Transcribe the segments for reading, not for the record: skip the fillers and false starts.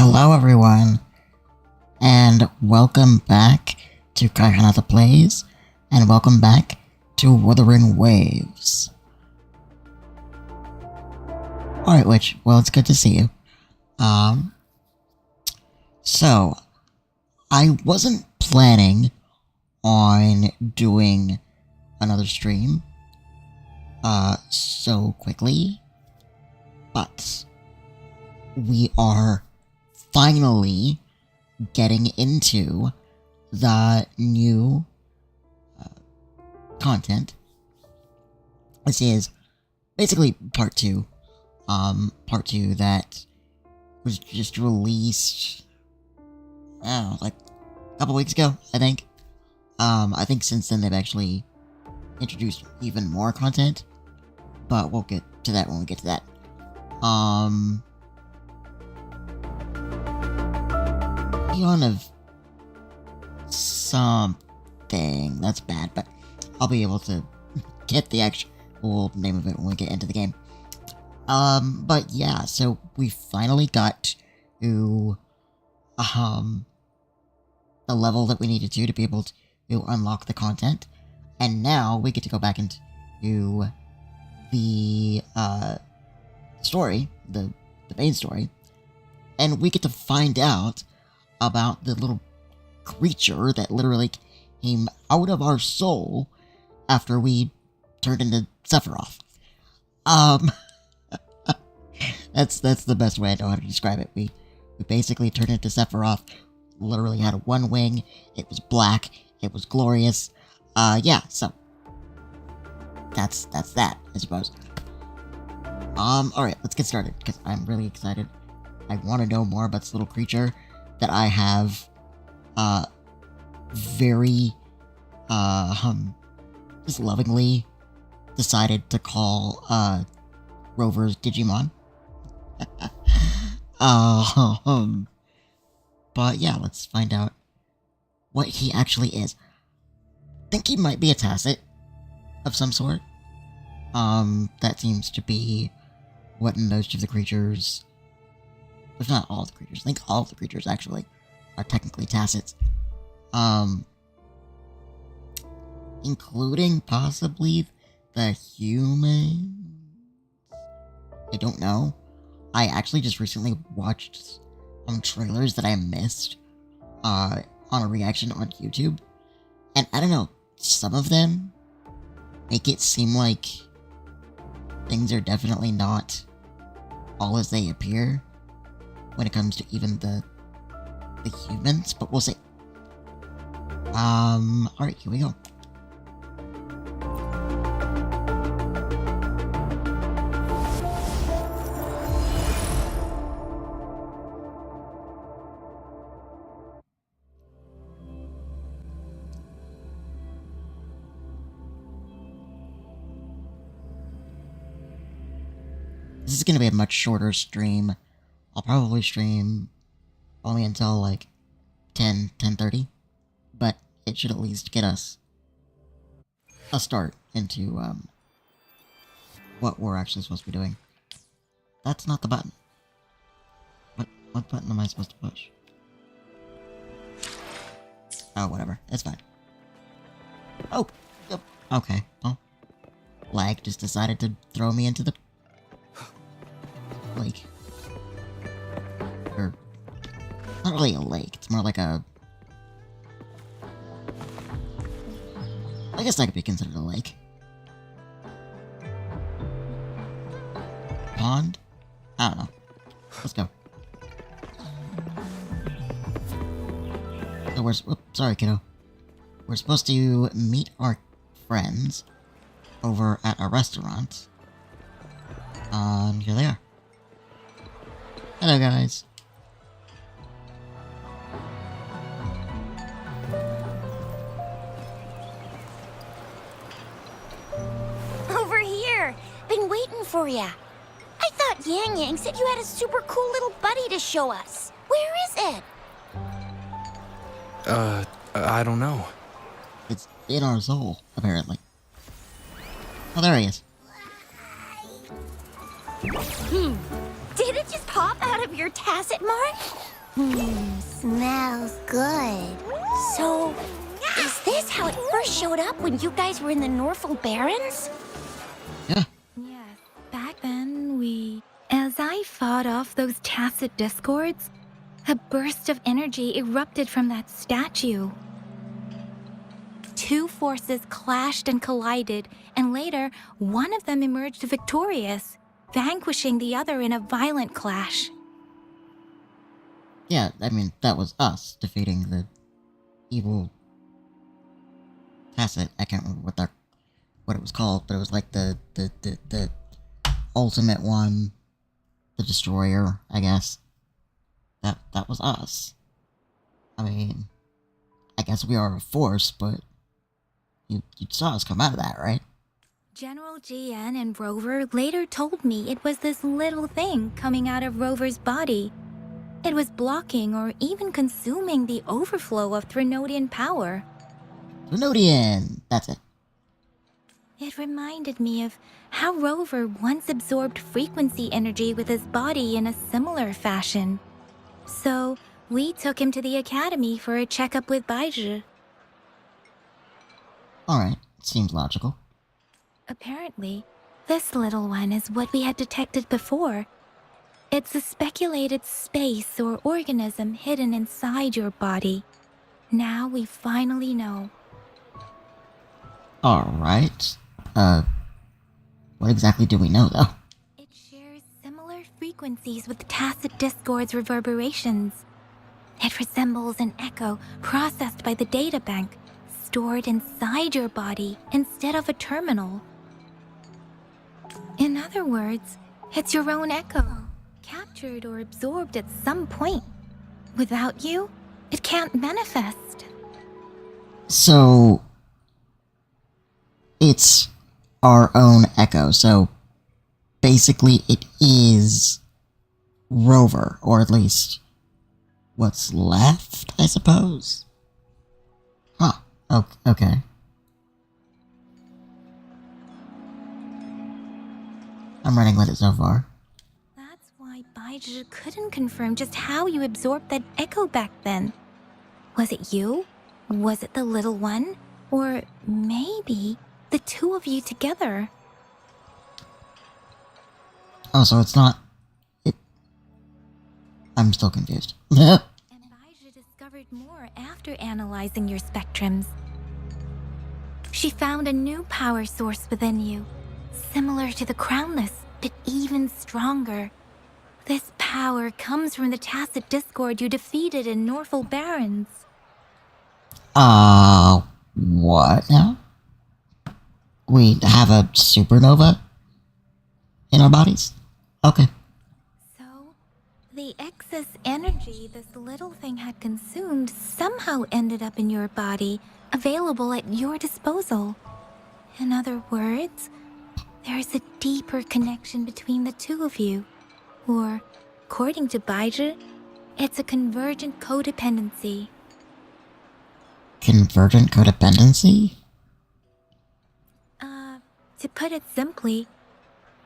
Hello everyone, and welcome back to Kaihanata Plays, and welcome back to Wuthering Waves. Alright, Witch, well, it's good to see you. So, I wasn't planning on doing another stream, so quickly, but we are finally getting into the new content. This is basically part 2. Part 2 that was just released, I don't know, like a couple weeks ago, I think. I think since then they've actually introduced even more content, but we'll get to that when we get to that. Beyond of something that's bad, but I'll be able to get the actual name of it when we get into the game. But yeah, so we finally got to the level that we needed to be able to unlock the content, and now we get to go back into the story, the main story, and we get to find out about the little creature that literally came out of our soul after we turned into Sephiroth. That's the best way I know how to describe it. We basically turned into Sephiroth, literally had one wing, it was black, it was glorious. Yeah, so that's that, I suppose. Alright, let's get started, because I'm really excited. I want to know more about this little creature that I have, very, just lovingly decided to call, Rover's Digimon. But yeah, let's find out what he actually is. I think he might be a Taset of some sort. That seems to be what most of the creatures, if not all the creatures, I think all of the creatures actually are technically Tasets. Including possibly the humans? I don't know. I actually just recently watched some trailers that I missed on a reaction on YouTube. And I don't know, some of them make it seem like things are definitely not all as they appear when it comes to even the humans, but we'll see. Alright, here we go. This is gonna be a much shorter stream. I'll probably stream only until like 10:30, but it should at least get us a start into what we're actually supposed to be doing. That's not the button. What button am I supposed to push? Oh, whatever. It's fine. Oh, yep. Okay. Well, lag just decided to throw me into the lake. Or, not really a lake, it's more like a... I guess that could be considered a lake. Pond? I don't know. Let's go. So sorry, kiddo. We're supposed to meet our friends over at a restaurant. Here they are. Hello, guys. Over here. Been waiting for ya. I thought Yang Yang said you had a super cool little buddy to show us. Where is it? I don't know. It's in our soul, apparently. Oh, there he is. Did it just pop out of your Taset mark? Smells good. So, is this how it first showed up when you guys were in the Norfolk Barrens? Yeah. Yes, back then As I fought off those Taset discords, a burst of energy erupted from that statue. Two forces clashed and collided, and later, one of them emerged victorious, vanquishing the other in a violent clash. Yeah, I mean, that was us defeating the evil Taset. I can't remember what it was called, but it was like the ultimate one, the destroyer, I guess. That was us. I mean, I guess we are a force, but you saw us come out of that, right? General GN and Rover later told me it was this little thing coming out of Rover's body. It was blocking or even consuming the overflow of Threnodian power. Threnodian! That's it. It reminded me of how Rover once absorbed frequency energy with his body in a similar fashion. So, we took him to the academy for a checkup with Baizhi. Alright, seems logical. Apparently, this little one is what we had detected before. It's a speculated space or organism hidden inside your body. Now we finally know. Alright. What exactly do we know, though? It shares similar frequencies with the Taset Discord's reverberations. It resembles an echo processed by the data bank, stored inside your body instead of a terminal. In other words, it's your own echo, captured or absorbed at some point. Without you, it can't manifest. So, it's our own echo, so basically it is Rover, or at least what's left, I suppose? Huh, okay. I'm running with it so far. That's why Baizhi couldn't confirm just how you absorbed that echo back then. Was it you? Was it the little one? Or maybe the two of you together? Oh, so it's not... I'm still confused. And Baizhi discovered more after analyzing your spectrums. She found a new power source within you, similar to the Crownless, but even stronger. This power comes from the Taset Discord you defeated in Norfolk Barrens. What now? We have a supernova in our bodies? Okay. So, the excess energy this little thing had consumed somehow ended up in your body, available at your disposal. In other words, there's a deeper connection between the two of you. Or, according to Baizhi, it's a convergent codependency. Convergent codependency? To put it simply,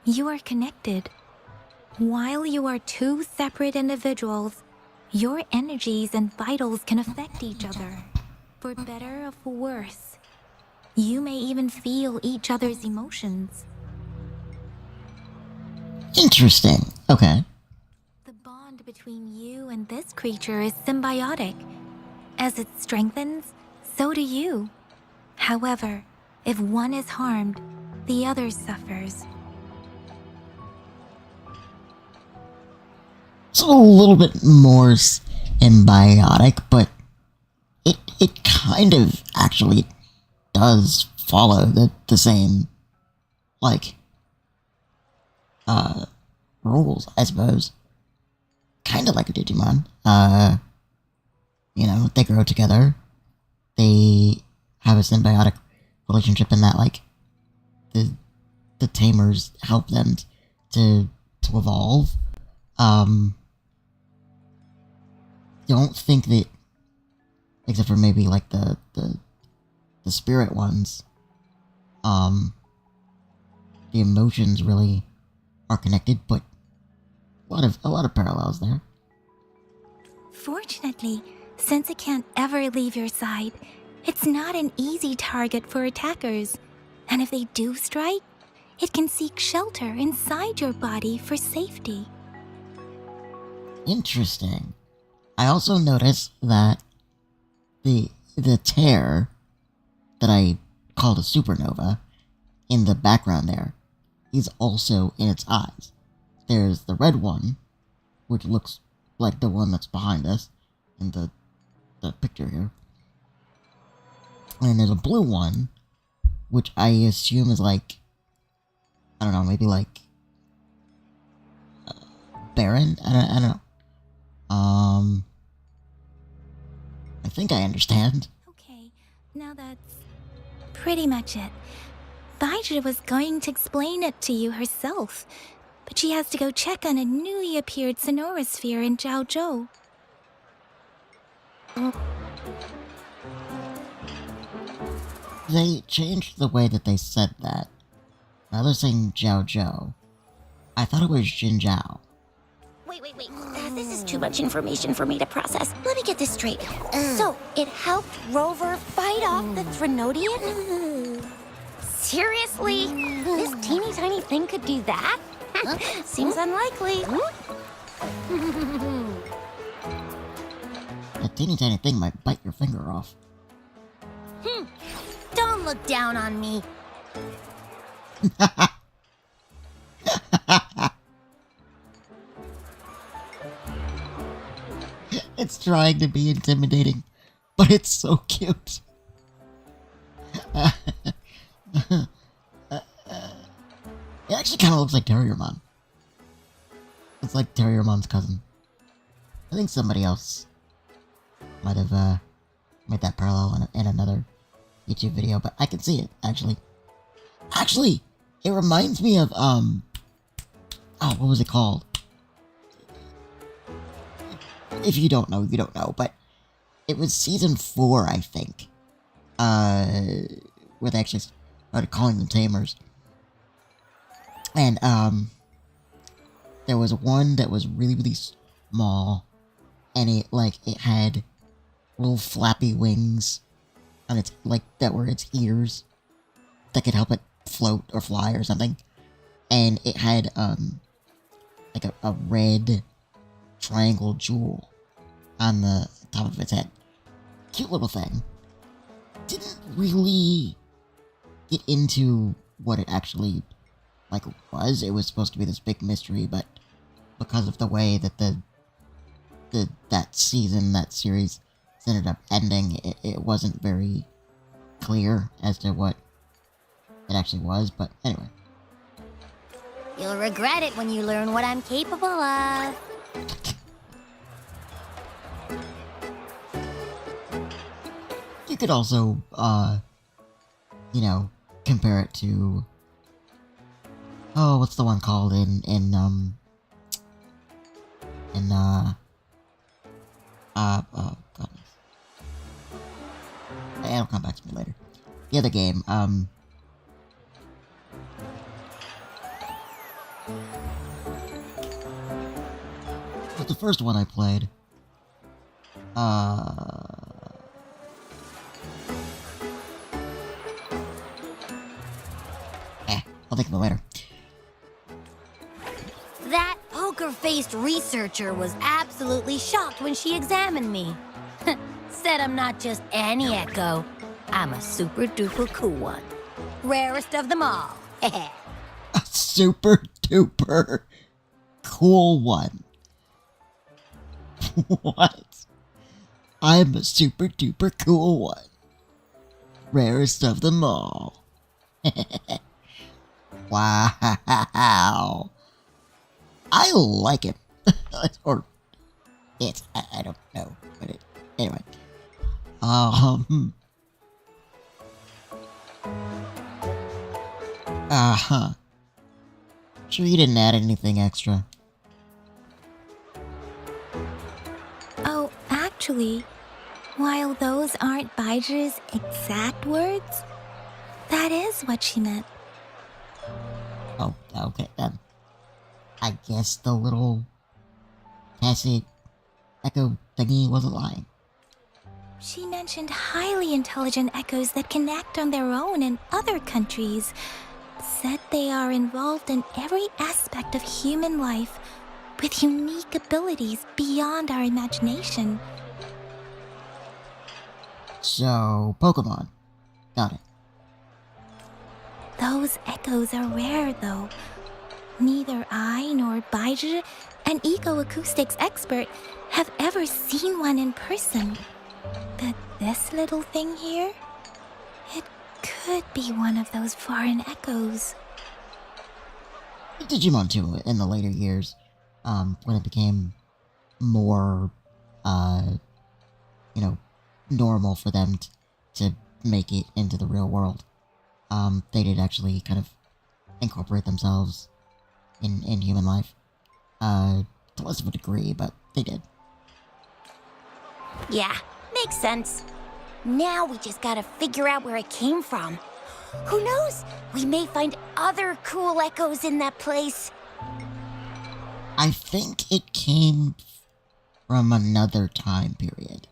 you are connected. While you are two separate individuals, your energies and vitals can affect each other, for better or for worse. You may even feel each other's emotions. Interesting. Okay. The bond between you and this creature is symbiotic. As it strengthens, so do you. However, if one is harmed, the other suffers. It's a little bit more symbiotic, but it kind of actually does follow the same, like, rules, I suppose. Kind of like a Digimon. You know, they grow together. They have a symbiotic relationship in that, like, the tamers help them to evolve. Don't think that, except for maybe like the spirit ones, the emotions really are connected, but a lot of parallels there. Fortunately, since it can't ever leave your side, it's not an easy target for attackers. And if they do strike, it can seek shelter inside your body for safety. Interesting. I also noticed that the tear that I called a supernova in the background there is also in its eyes. There's the red one, which looks like the one that's behind us in the picture here. And there's a blue one, which I assume is like, I don't know, maybe like Baron? I don't know. I think I understand. Okay, now that's pretty much it. Baizhi was going to explain it to you herself, but she has to go check on a newly appeared Sonora sphere in Zhaozhou. They changed the way that they said that. Now they're saying Jiao Zhou. I thought it was Jinjiao. Wait. This is too much information for me to process. Let me get this straight. So, it helped Rover fight off the Threnodian? Seriously? This teeny tiny thing could do that? Seems unlikely. That teeny tiny thing might bite your finger off. Don't look down on me. It's trying to be intimidating, but it's so cute. It actually kind of looks like Terriermon. It's like Terriermon's cousin. I think somebody else might have made that parallel in another YouTube video, but I can see it, actually. Actually, it reminds me of, oh, what was it called? If you don't know, you don't know, but it was season 4, I think, where they actually started calling them Tamers. And, there was one that was really, really small, and it had little flappy wings on its, that were its ears, that could help it float or fly or something. And it had, like a red triangle jewel on the top of its head. Cute little thing. Didn't really get into what it actually, was. It was supposed to be this big mystery, but because of the way that that series ended up ending, it wasn't very clear as to what it actually was, but anyway. You'll regret it when you learn what I'm capable of. You could also, compare it to, oh, what's the one called goodness. It'll come back to me later. The other game, was the first one I played. I'll think of it later. That poker-faced researcher was absolutely shocked when she examined me. Said I'm not just any echo. I'm a super-duper cool one. Rarest of them all. A super-duper cool one. What? I'm a super-duper cool one. Rarest of them all. Wow. I like it. Or it. I don't know. But anyway. Sure you didn't add anything extra. Oh, actually, while those aren't Baiji's exact words, that is what she meant. Oh, okay, I guess the little Taset echo thingy wasn't lying. She mentioned highly intelligent echoes that can act on their own in other countries. Said they are involved in every aspect of human life with unique abilities beyond our imagination. So, Pokemon. Got it. Those echoes are rare, though. Neither I nor Baizhi, an ecoacoustics expert, have ever seen one in person. But this little thing here, it could be one of those foreign echoes. Digimon too, in the later years, when it became more, normal for them to make it into the real world, they did actually kind of incorporate themselves in human life. To less of a degree, but they did. Yeah, makes sense. Now we just gotta figure out where it came from. Who knows? We may find other cool echoes in that place. I think it came from another time period.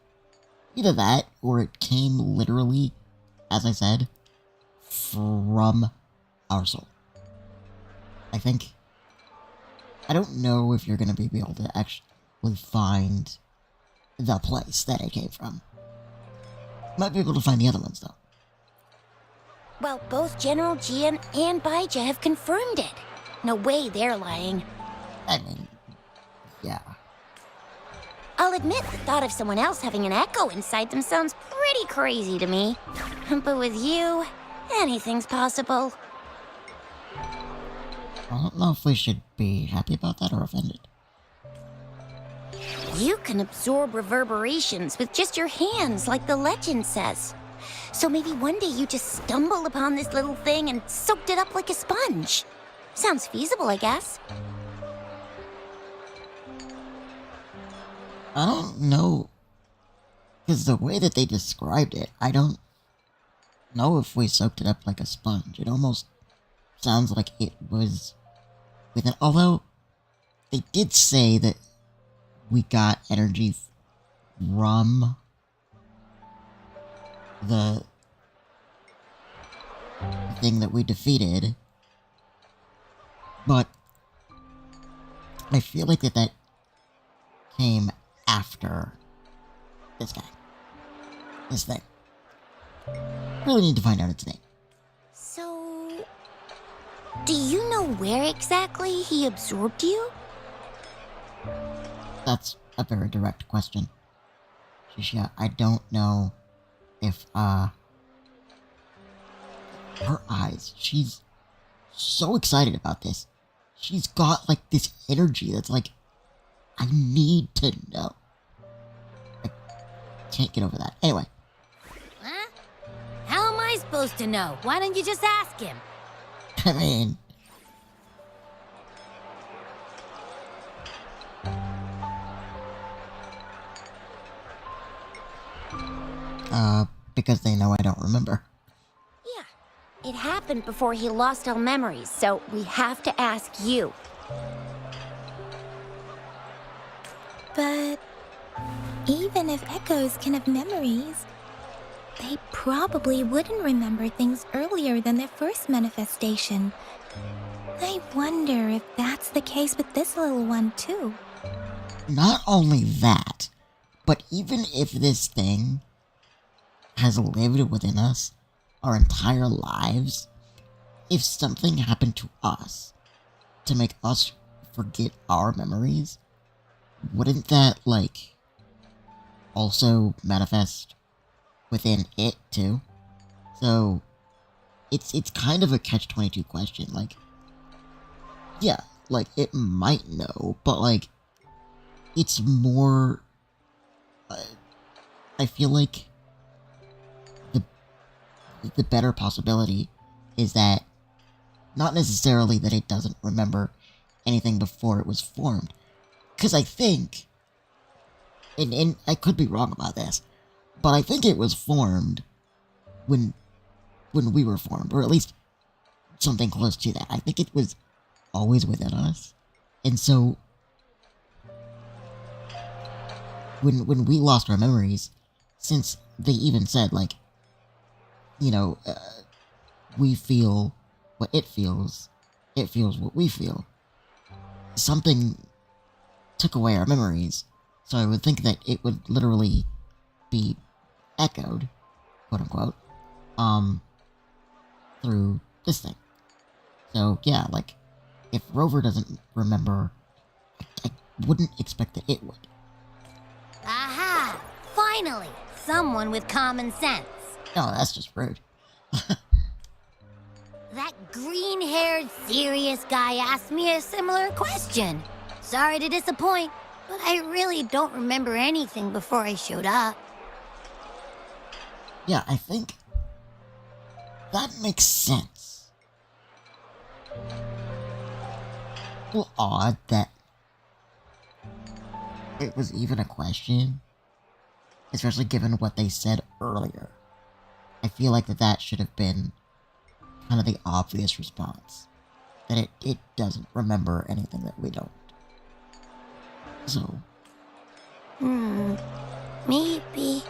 Either that, or it came literally, as I said, from our soul. I think. I don't know if you're going to be able to actually find the place that it came from. Might be able to find the other ones, though. Well, both General Jian and Baija have confirmed it. No way they're lying. I mean, yeah. I'll admit the thought of someone else having an echo inside them sounds pretty crazy to me. But with you, anything's possible. I don't know if we should be happy about that or offended. You can absorb reverberations with just your hands, like the legend says. So maybe one day you just stumbled upon this little thing and soaked it up like a sponge. Sounds feasible, I guess. I don't know, because the way that they described it, I don't know if we soaked it up like a sponge. It almost sounds like it was within, although they did say that we got energy from the thing that we defeated, but I feel like that came after this guy. This thing. Really need to find out its name. So, do you know where exactly he absorbed you? That's a very direct question. Shishia, I don't know if, her eyes, she's so excited about this. She's got, like, this energy that's like, I need to know. I can't get over that. Anyway. Huh? How am I supposed to know? Why don't you just ask him? I mean... because they know I don't remember. Yeah, it happened before he lost all memories, so we have to ask you. But even if echoes can have memories, they probably wouldn't remember things earlier than their first manifestation. I wonder if that's the case with this little one, too. Not only that, but even if this thing has lived within us our entire lives, if something happened to us to make us forget our memories, wouldn't that, like, also manifest within it, too? So, it's kind of a catch-22 question, like, yeah, like, it might know, but, like, it's more, I feel like the better possibility is that, not necessarily that it doesn't remember anything before it was formed, because I think, and I could be wrong about this, but I think it was formed when we were formed, or at least something close to that. I think it was always within us. And so, when we lost our memories, since they even said, like, you know, we feel what it feels what we feel. Something took away our memories, so I would think that it would literally be echoed, quote unquote, through this thing. So yeah, like, if Rover doesn't remember, I wouldn't expect that it would. Aha! Finally! Someone with common sense. No, that's just rude. That green-haired, serious guy asked me a similar question. Sorry to disappoint, but I really don't remember anything before I showed up. Yeah, I think that makes sense. A little odd that it was even a question, especially given what they said earlier. I feel like that should have been kind of the obvious response. That it doesn't remember anything that we don't. So. Maybe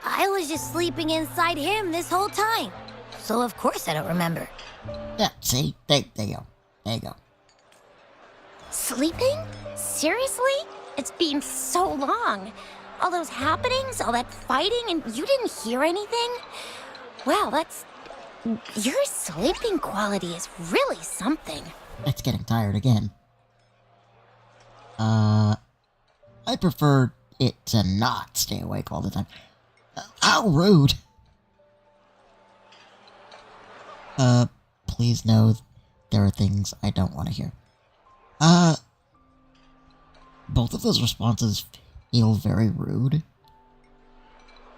I was just sleeping inside him this whole time. So of course I don't remember. Yeah, see? There you go. There you go. Sleeping? Seriously? It's been so long. All those happenings, all that fighting, and you didn't hear anything? Wow, your sleeping quality is really something. It's getting tired again. I prefer it to not stay awake all the time. How rude! Please know there are things I don't want to hear. Both of those responses feel very rude.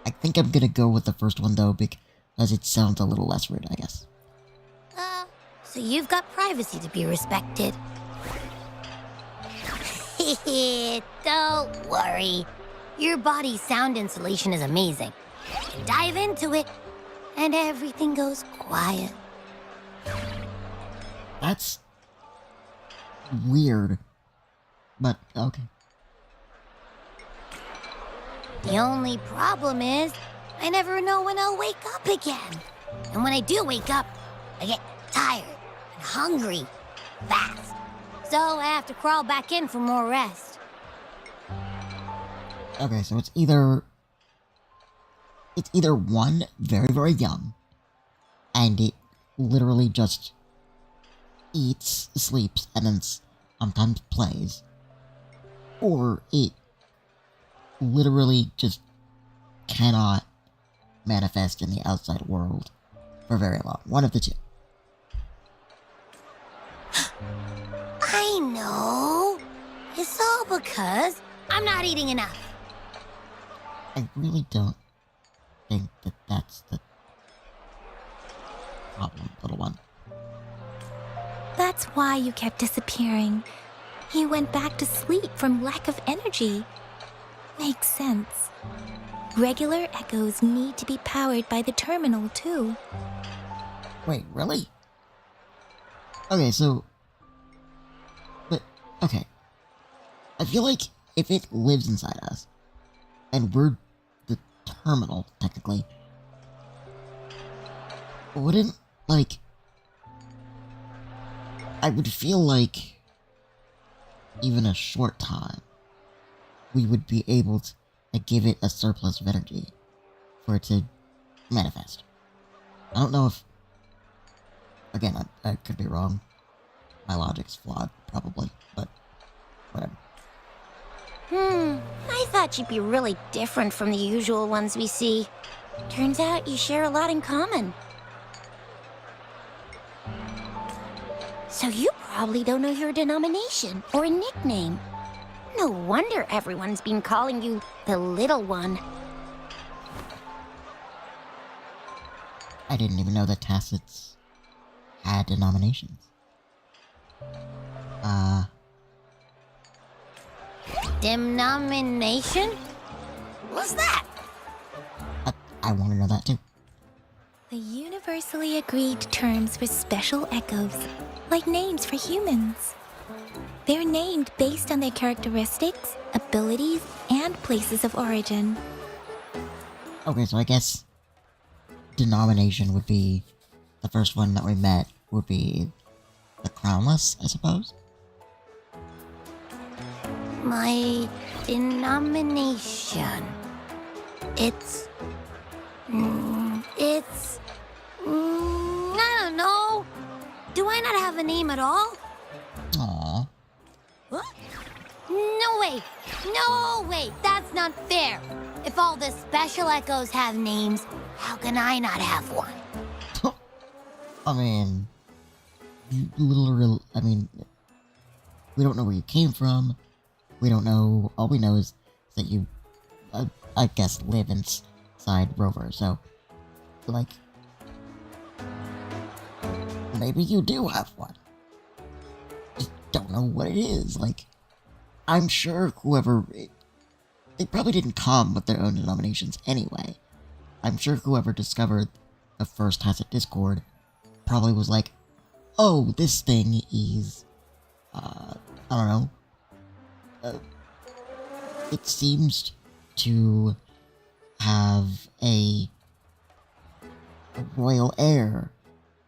I think I'm gonna go with the first one, though, because it sounds a little less rude, I guess. So you've got privacy to be respected. Don't worry. Your body's sound insulation is amazing. You can dive into it, and everything goes quiet. That's weird, but okay. The only problem is, I never know when I'll wake up again. And when I do wake up, I get tired and hungry fast. So I have to crawl back in for more rest. Okay, so it's either one, very, very young, and it literally just eats, sleeps, and then sometimes plays, or it literally just cannot manifest in the outside world for very long. One of the two. I know. It's all because I'm not eating enough. I really don't think that that's the problem, little one. That's why you kept disappearing. You went back to sleep from lack of energy. Makes sense. Regular echoes need to be powered by the terminal, too. Wait, really? Okay, so... But, okay. I feel like if it lives inside us, and we're the terminal, technically, wouldn't, like... I would feel like even a short time, we would be able to give it a surplus of energy for it to manifest. I don't know if... Again, I could be wrong. My logic's flawed, probably, but whatever. I thought you'd be really different from the usual ones we see. Turns out you share a lot in common. So you probably don't know your denomination or a nickname. No wonder everyone's been calling you the Little One. I didn't even know that Tasets had denominations. Denomination? What's that? I want to know that too. The universally agreed terms for special echoes, like names for humans. They're named based on their characteristics, abilities, and places of origin. Okay, so I guess denomination would be the first one that we met would be the Crownless, I suppose. My denomination. It's. I don't know. Do I not have a name at all? Aww. What? No way! No way! That's not fair! If all the special echoes have names, how can I not have one? I mean, we don't know where you came from. We don't know. All we know is that you, I guess, live inside Rover. So, like, maybe you do have one. Just don't know what it is. Like, I'm sure they probably didn't come with their own denominations anyway. I'm sure whoever discovered the first Taset Discord probably was like, oh, this thing is, I don't know, it seems to have a royal heir.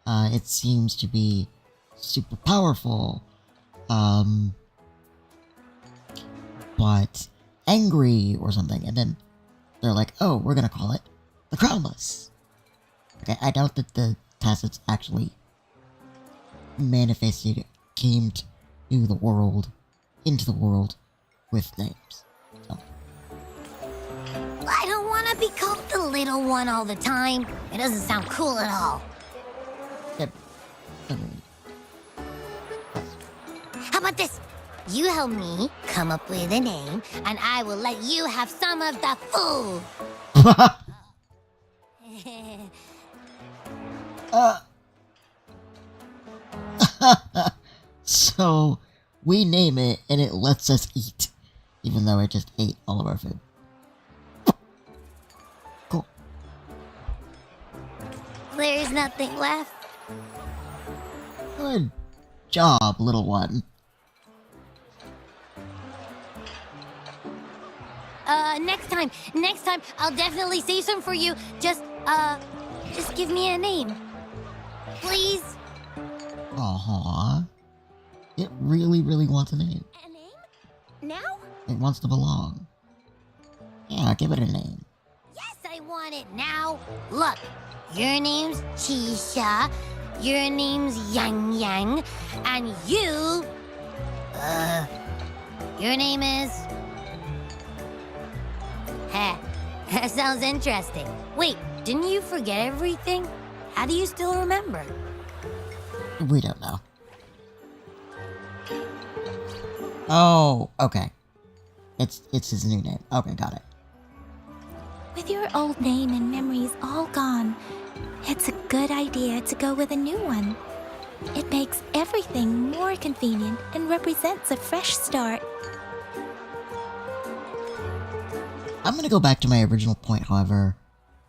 It seems to be super powerful, but angry or something. And then they're like, oh, we're gonna call it the Crownless. Okay, I doubt that the Tasets actually manifested, came to the world, into the world with names. So. I don't want to be called the little one all the time. It doesn't sound cool at all. Yeah, I mean, How about this? You help me come up with a name, and I will let you have some of the food. So, we name it, and it lets us eat, even though it just ate all of our food. Cool. There's nothing left. Good job, little one. Next time, I'll definitely save some for you. Just give me a name. Please? Aww. It really, really wants a name. A name? Now? It wants to belong. Yeah, give it a name. Yes, I want it now. Look, your name's Chisha, your name's Yang Yang, and your name is... Heh, that sounds interesting. Wait, didn't you forget everything? How do you still remember? We don't know. Oh, okay. It's his new name. Okay, got it. With your old name and memories all gone, it's a good idea to go with a new one. It makes everything more convenient and represents a fresh start. I'm gonna go back to my original point, however,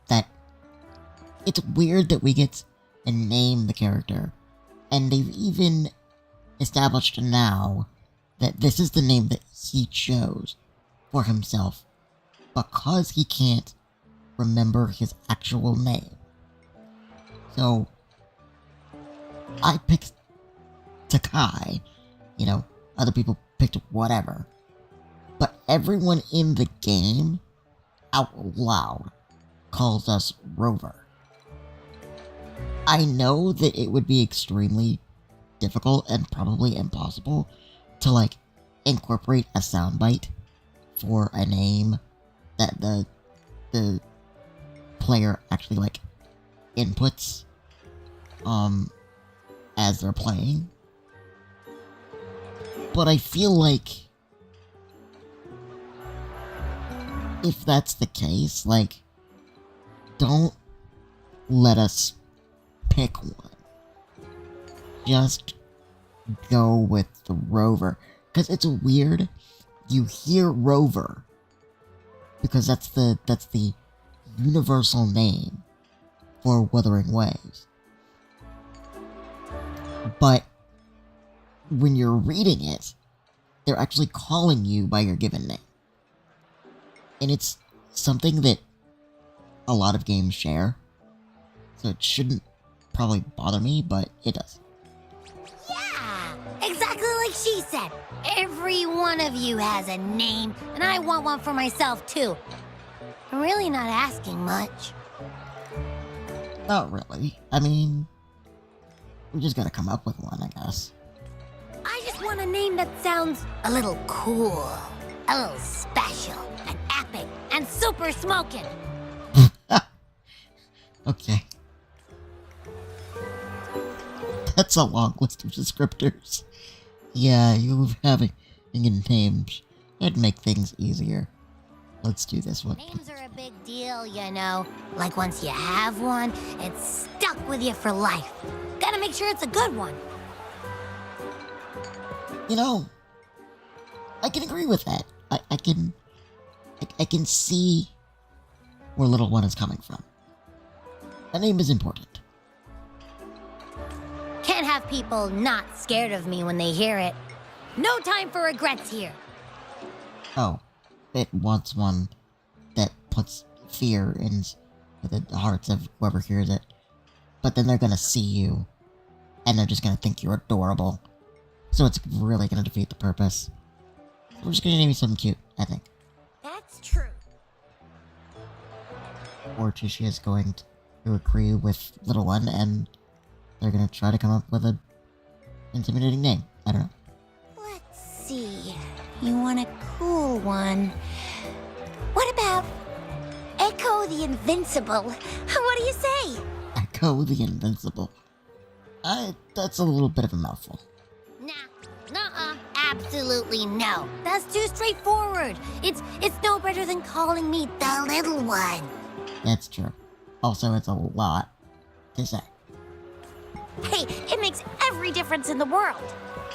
that it's weird that we get to name the character, and they've even established now that this is the name that he chose for himself because he can't remember his actual name. So, I picked Takai, other people picked whatever, but everyone in the game, out loud, calls us Rover. I know that it would be extremely difficult and probably impossible to, incorporate a soundbite for a name that the player actually, inputs, as they're playing. But I feel like if that's the case, don't let us pick one. Just go with the Rover. Because it's weird. You hear Rover. Because that's the universal name for Wuthering Waves. But when you're reading it, they're actually calling you by your given name. And it's something that a lot of games share, so it shouldn't probably bother me, but it does. Yeah, exactly like she said. Every one of you has a name, and I want one for myself, too. I'm really not asking much. Not really. I mean, we just gotta come up with one, I guess. I just want a name that sounds a little cool, a little special, and epic, and super smoking. Okay. That's a long list of descriptors. Yeah, you having names, it'd make things easier. Let's do this one. Names are a big deal, you know. Like once you have one, it's stuck with you for life. Gotta make sure it's a good one. You know, I can agree with that. I can see where little one is coming from. A name is important. Can't have people not scared of me when they hear it. No time for regrets here. Oh, it wants one that puts fear in the hearts of whoever hears it. But then they're gonna see you, and they're just gonna think you're adorable. So it's really gonna defeat the purpose. We're just gonna name you something cute, I think. That's true. Or Chishi is going to agree with little one, and they're gonna try to come up with a intimidating name. I don't know. Let's see. You want a cool one. What about Echo the Invincible? What do you say? Echo the Invincible. That's a little bit of a mouthful. Nuh-uh, absolutely no. That's too straightforward. It's no better than calling me the little one. That's true. Also, it's a lot to say. Hey, it makes every difference in the world.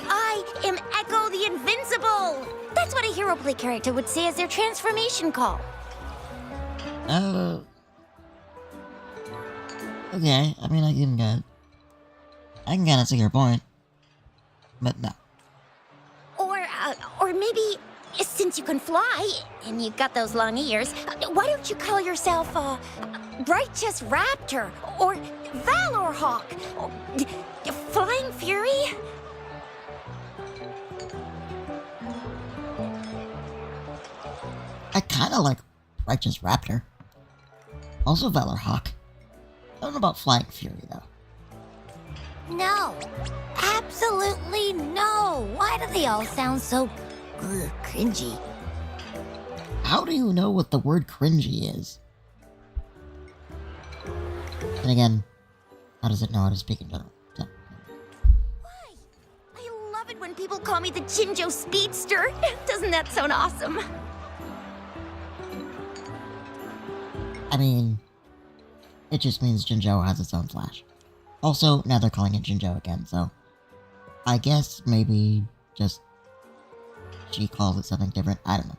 I am Echo the Invincible! That's what a hero play character would say as their transformation call. Okay, I mean, I can kinda see your point. But no. Or maybe, since you can fly, and you've got those long ears, why don't you call yourself, Righteous Raptor, or Valor Hawk, or Flying Fury? I kinda like Righteous Raptor. Also Valor Hawk. I don't know about Flying Fury, though. No. Absolutely no. Why do they all sound so cringy? How do you know what the word cringy is? And again, how does it know how to speak in general? So, Why? I love it when people call me the Jinjo Speedster. Doesn't that sound awesome? I mean, it just means Jinjo has its own Flash. Also, now they're calling it Jinjo again, so I guess maybe just she calls it something different. I don't know.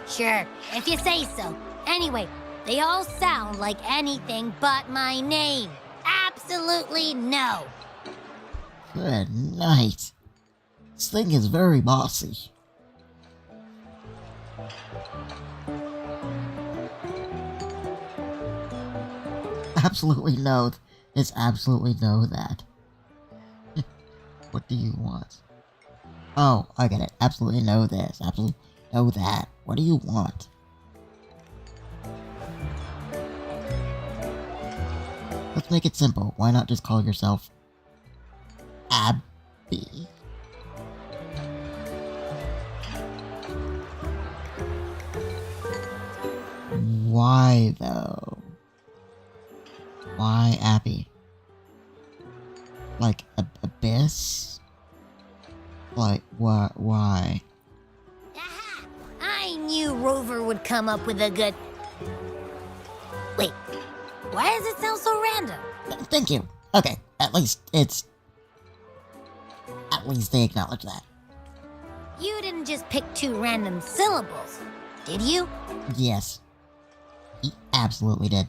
Sure, if you say so. Anyway, they all sound like anything but my name. Absolutely no. Good night. This thing is very bossy. Absolutely no. It's absolutely no that. What do you want? Oh, I get it. Absolutely no this. Absolutely no that. What do you want? Let's make it simple. Why not just call yourself Abby? Why though? Why Abby? Like Abyss? Like what? Why? Aha! I knew Rover would come up with a good... Wait, why does it sound so random? Thank you. Okay, at least they acknowledge that. You didn't just pick two random syllables, did you? Yes. He absolutely did.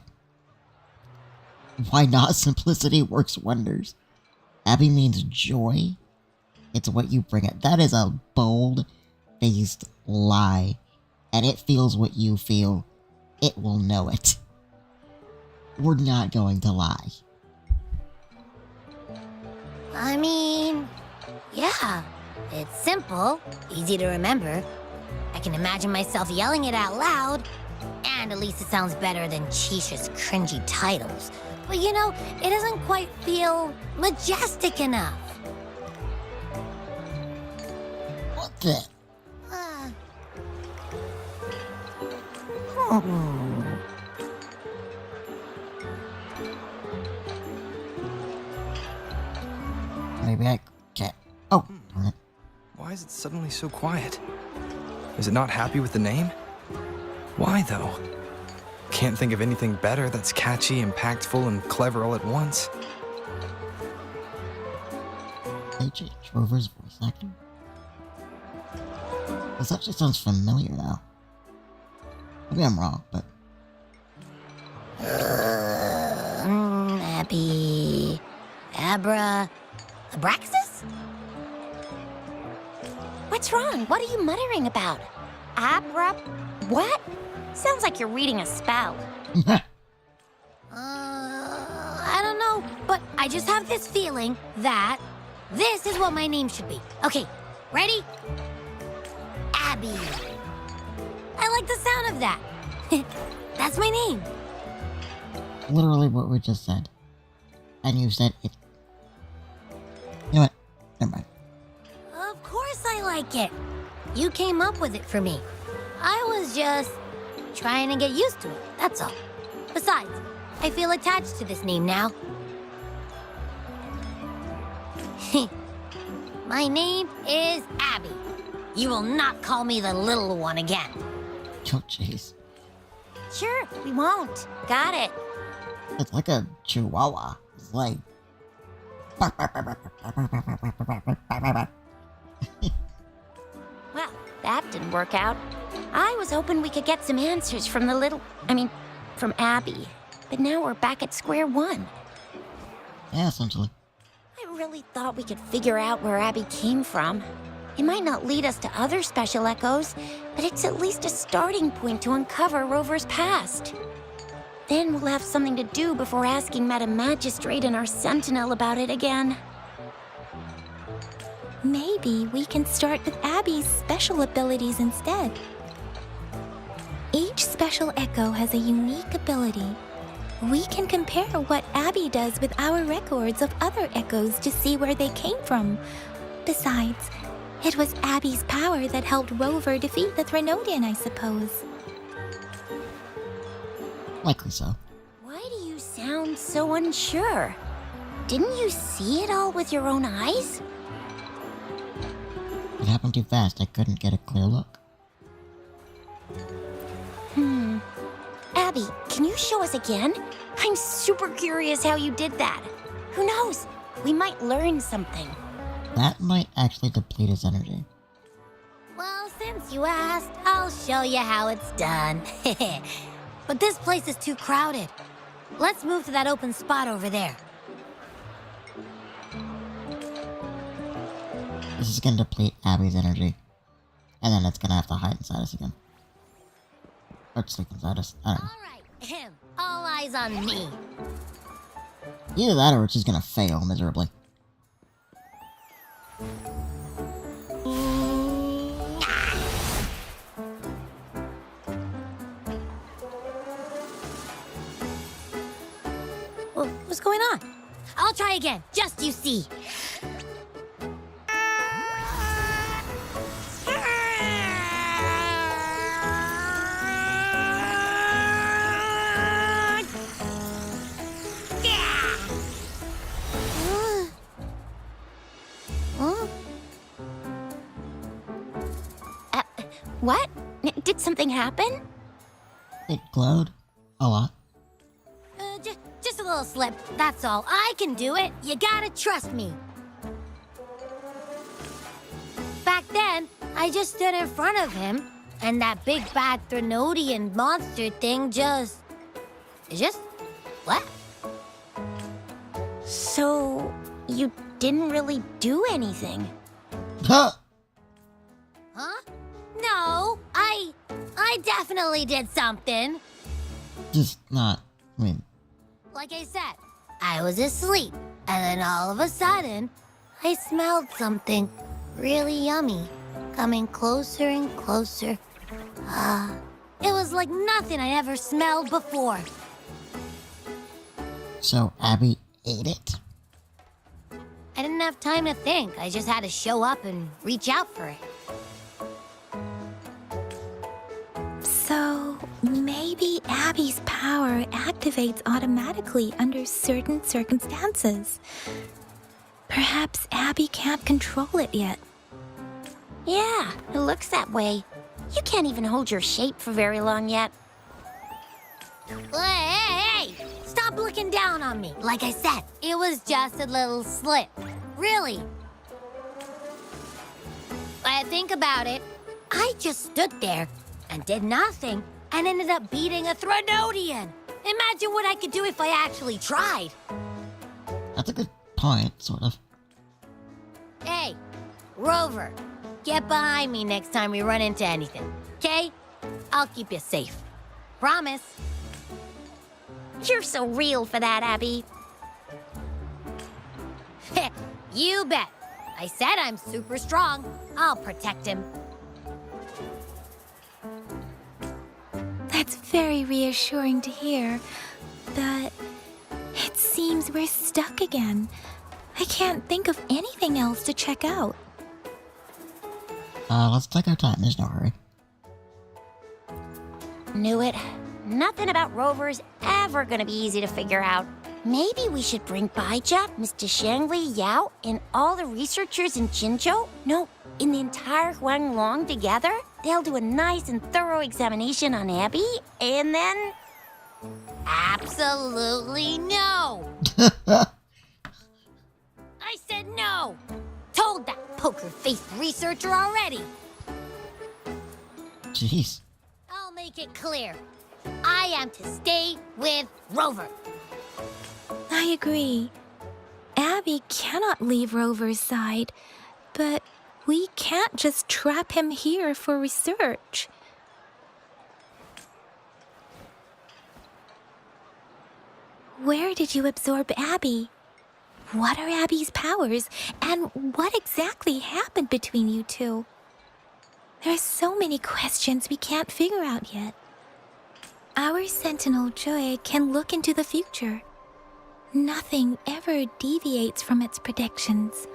Why not? Simplicity works wonders. Abby means joy. It's what you bring it. That is a bold-faced lie. And it feels what you feel. It will know it. We're not going to lie. I mean, yeah. It's simple, easy to remember. I can imagine myself yelling it out loud. And at least it sounds better than Chisha's cringy titles. But you know, it doesn't quite feel majestic enough. What the? Maybe I can't. Oh, darn it. Why is it suddenly so quiet? Is it not happy with the name? Why, though? Can't think of anything better that's catchy, impactful, and clever all at once. They changed Rover's voice actor. This actually sounds familiar now. Maybe I'm wrong, but... Abby... Abra... Abraxas? What's wrong? What are you muttering about? Abra... What? Sounds like you're reading a spell. I don't know, but I just have this feeling that this is what my name should be. Okay, ready? Abby. I like the sound of that. That's my name. Literally what we just said. And you said it. You know what? Never mind. Of course I like it. You came up with it for me. I was just trying to get used to it, that's all. Besides, I feel attached to this name now. My name is Abby. You will not call me the little one again. Oh, jeez. Sure, we won't. Got it. It's like a chihuahua. It's like... Well, that didn't work out. I was hoping we could get some answers from from Abby. But now we're back at square one. Yeah, essentially. I really thought we could figure out where Abby came from. It might not lead us to other special echoes, but it's at least a starting point to uncover Rover's past. Then we'll have something to do before asking Madam Magistrate and our Sentinel about it again. Maybe we can start with Abby's special abilities instead. Each special echo has a unique ability. We can compare what Abby does with our records of other echoes to see where they came from. Besides, it was Abby's power that helped Rover defeat the Threnodian, I suppose. Likely so. Why do you sound so unsure? Didn't you see it all with your own eyes? It happened too fast. I couldn't get a clear look. Abby, can you show us again? I'm super curious how you did that. Who knows? We might learn something. That might actually deplete his energy. Well, since you asked, I'll show you how it's done. But this place is too crowded. Let's move to that open spot over there. This is gonna deplete Abby's energy. And then it's gonna have to hide inside us again. Or sleep inside us. I don't know. All right, all eyes on me. Either that or it's just gonna fail miserably. What's going on? I'll try again, just you see. What? Did something happen? It glowed a lot. Just a little slip, that's all. I can do it. You gotta trust me. Back then, I just stood in front of him, and that big bad Threnodian monster thing just left. So, you didn't really do anything? Huh? Huh? No, I definitely did something. Just not. I mean, Like I said, I was asleep, and then all of a sudden, I smelled something really yummy coming closer and closer. It was like nothing I ever smelled before. so Abby ate it? I didn't have time to think. I just had to show up and reach out for it. So, maybe Abby's power activates automatically under certain circumstances. Perhaps Abby can't control it yet. Yeah, it looks that way. You can't even hold your shape for very long yet. Hey! Stop looking down on me. Like I said, it was just a little slip. Really. When I think about it, I just stood there and did nothing and ended up beating a Threnodian. Imagine what I could do if I actually tried. That's a good point, sort of. Hey, Rover, get behind me next time we run into anything, okay? I'll keep you safe. Promise. You're so real for that, Abby. You bet. I said I'm super strong. I'll protect him. That's very reassuring to hear, but it seems we're stuck again. I can't think of anything else to check out. Let's take our time, there's no hurry. Knew it. Nothing about Rover's ever gonna be easy to figure out. Maybe we should bring Baija, Mr. Shangli, Yao, and all the researchers in Jinzhou? No, in the entire Huanglong together? They'll do a nice and thorough examination on Abby, and then... Absolutely no. I said no. Told that poker-faced researcher already. Jeez. I'll make it clear. I am to stay with Rover. I agree. Abby cannot leave Rover's side, but we can't just trap him here for research. Where did you absorb Abby? What are Abby's powers, and what exactly happened between you two? There are so many questions we can't figure out yet. Our Sentinel Joy can look into the future. Nothing ever deviates from its predictions.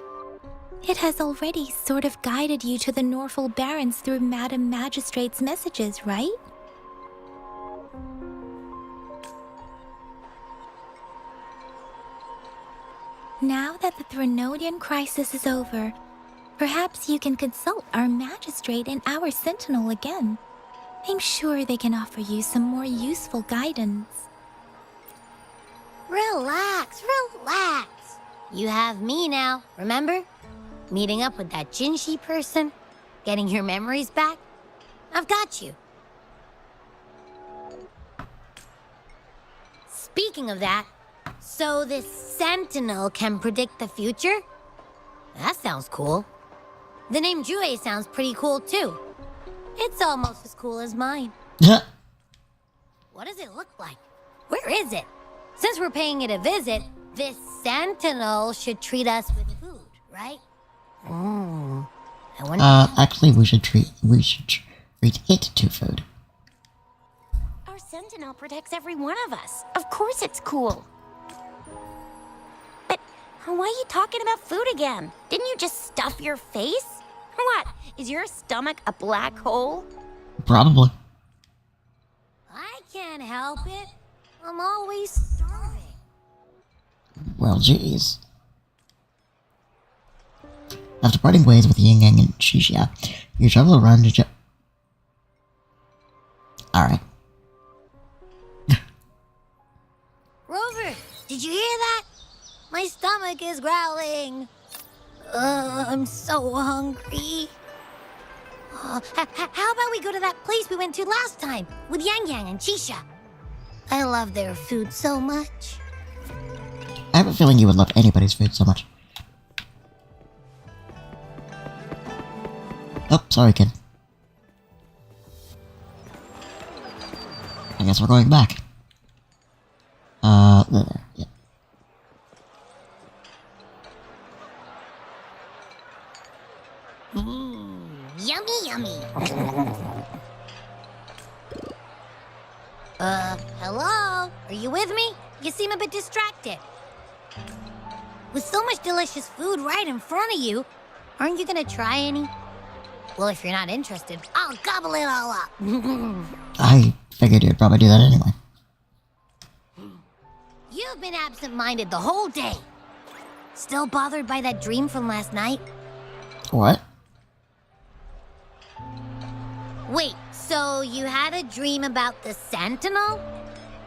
It has already sort of guided you to the Norfolk Barrens through Madam Magistrate's messages, right? Now that the Threnodian crisis is over, perhaps you can consult our Magistrate and our Sentinel again. I'm sure they can offer you some more useful guidance. Relax, relax. You have me now, remember? Meeting up with that Jinshi person, getting your memories back. I've got you. Speaking of that, so this Sentinel can predict the future? That sounds cool. The name Jue sounds pretty cool too. It's almost as cool as mine. What does it look like? Where is it? Since we're paying it a visit, this Sentinel should treat us with food, right? I wonder. Actually, we should treat it to food. Our Sentinel protects every one of us. Of course it's cool. But why are you talking about food again? Didn't you just stuff your face? What? Is your stomach a black hole? Probably. I can't help it. I'm always starving. Well, geez. After parting ways with Yin Yang and Shishia, you travel around to Alright. Rover, did you hear that? My stomach is growling. I'm so hungry. How about we go to that place we went to last time with Yang Yang and Chisha? I love their food so much. I have a feeling you would love anybody's food so much. Oh, sorry, kid. I guess we're going back. There, yeah. Yummy, yummy. Hello? Are you with me? You seem a bit distracted. With so much delicious food right in front of you, aren't you gonna try any? Well, if you're not interested, I'll gobble it all up. I figured you'd probably do that anyway. You've been absent-minded the whole day. Still bothered by that dream from last night? What? Wait, so you had a dream about the Sentinel?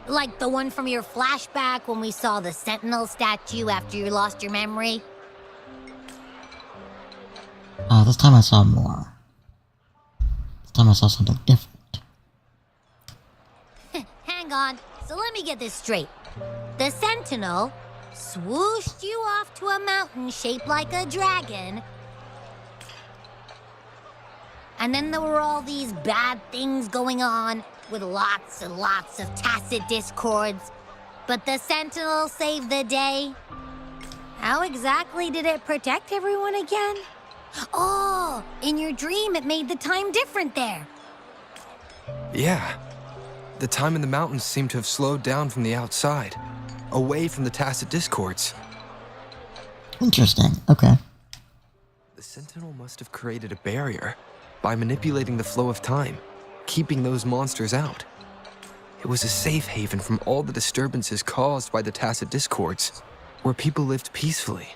Like the one from your flashback when we saw the Sentinel statue after you lost your memory? This time I saw more. This time I saw something different. Hang on, so let me get this straight. The Sentinel swooshed you off to a mountain shaped like a dragon, and then there were all these bad things going on with lots and lots of Taset discords, but the Sentinel saved the day. How exactly did it protect everyone again? Oh, in your dream it made the time different there. Yeah. The time in the mountains seemed to have slowed down from the outside, away from the Taset discords. Interesting, okay. The Sentinel must have created a barrier by manipulating the flow of time, keeping those monsters out. It was a safe haven from all the disturbances caused by the Taset discords, where people lived peacefully.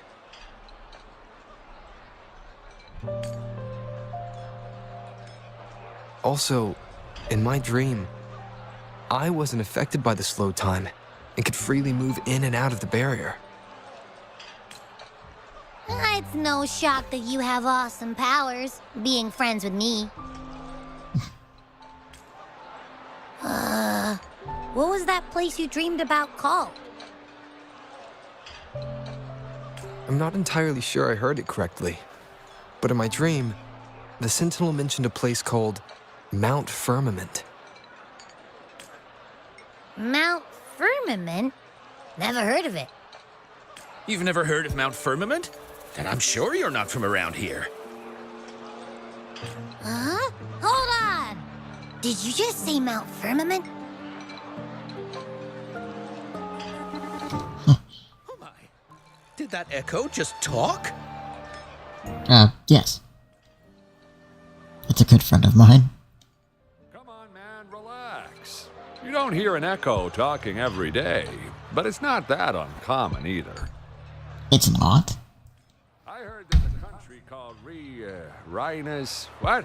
Also, in my dream, I wasn't affected by the slow time and could freely move in and out of the barrier. It's no shock that you have awesome powers, being friends with me. What was that place you dreamed about called? I'm not entirely sure I heard it correctly, but in my dream, the Sentinel mentioned a place called Mount Firmament. Mount Firmament? Never heard of it. You've never heard of Mount Firmament? Then I'm sure you're not from around here. Huh? Hold on! Did you just say Mount Firmament? Oh my. Did that echo just talk? Yes. It's a good friend of mine. Come on, man, relax. You don't hear an echo talking every day, but it's not that uncommon either. It's not. I heard there's a country called Rhinus. What?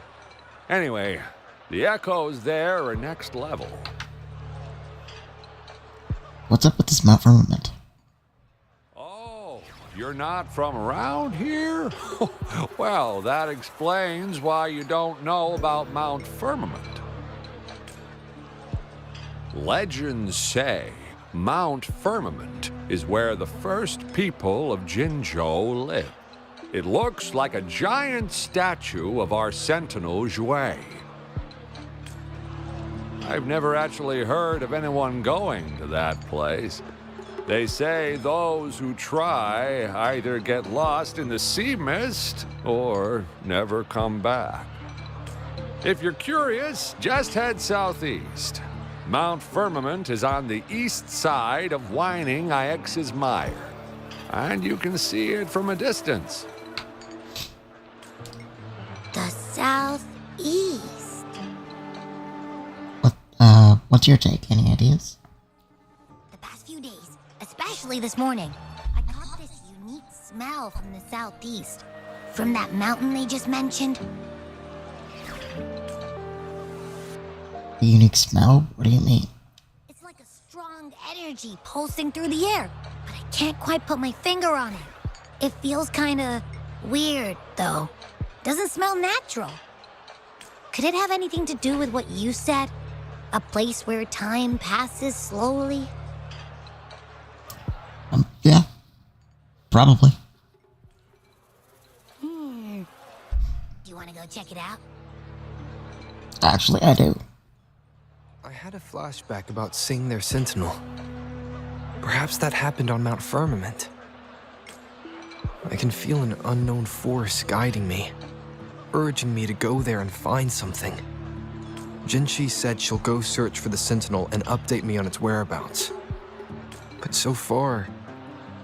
Anyway, the echoes there are next level. What's up with this Mount Firmament? Oh, you're not from around here? Well, that explains why you don't know about Mount Firmament. Legends say Mount Firmament is where the first people of Jinzhou lived. It looks like a giant statue of our Sentinel Jue. I've never actually heard of anyone going to that place. They say those who try either get lost in the sea mist or never come back. If you're curious, just head southeast. Mount Firmament is on the east side of Whining Ix's Mire, and you can see it from a distance. The southeast. What's your take? Any ideas? The past few days, especially this morning, I caught this unique smell from the southeast. From that mountain they just mentioned. A unique smell? What do you mean? It's like a strong energy pulsing through the air, but I can't quite put my finger on it. It feels kinda weird, though. Doesn't smell natural. Could it have anything to do with what you said? A place where time passes slowly? Yeah, Probably. Do you want to go check it out? Actually, I do. I had a flashback about seeing their sentinel. Perhaps that happened on Mount Firmament. I can feel an unknown force guiding me, urging me to go there and find something. Jinchi said she'll go search for the sentinel and update me on its whereabouts. But so far,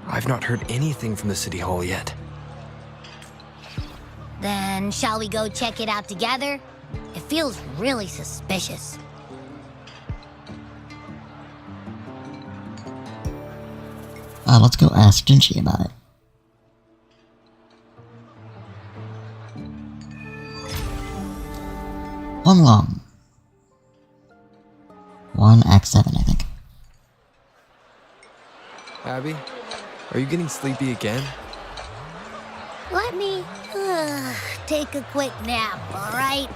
I've not heard anything from the City Hall yet. Then shall we go check it out together? It feels really suspicious. Let's go ask Jinchi about it. One long. 1x7, I think. Abby, are you getting sleepy again? Let me take a quick nap, all right?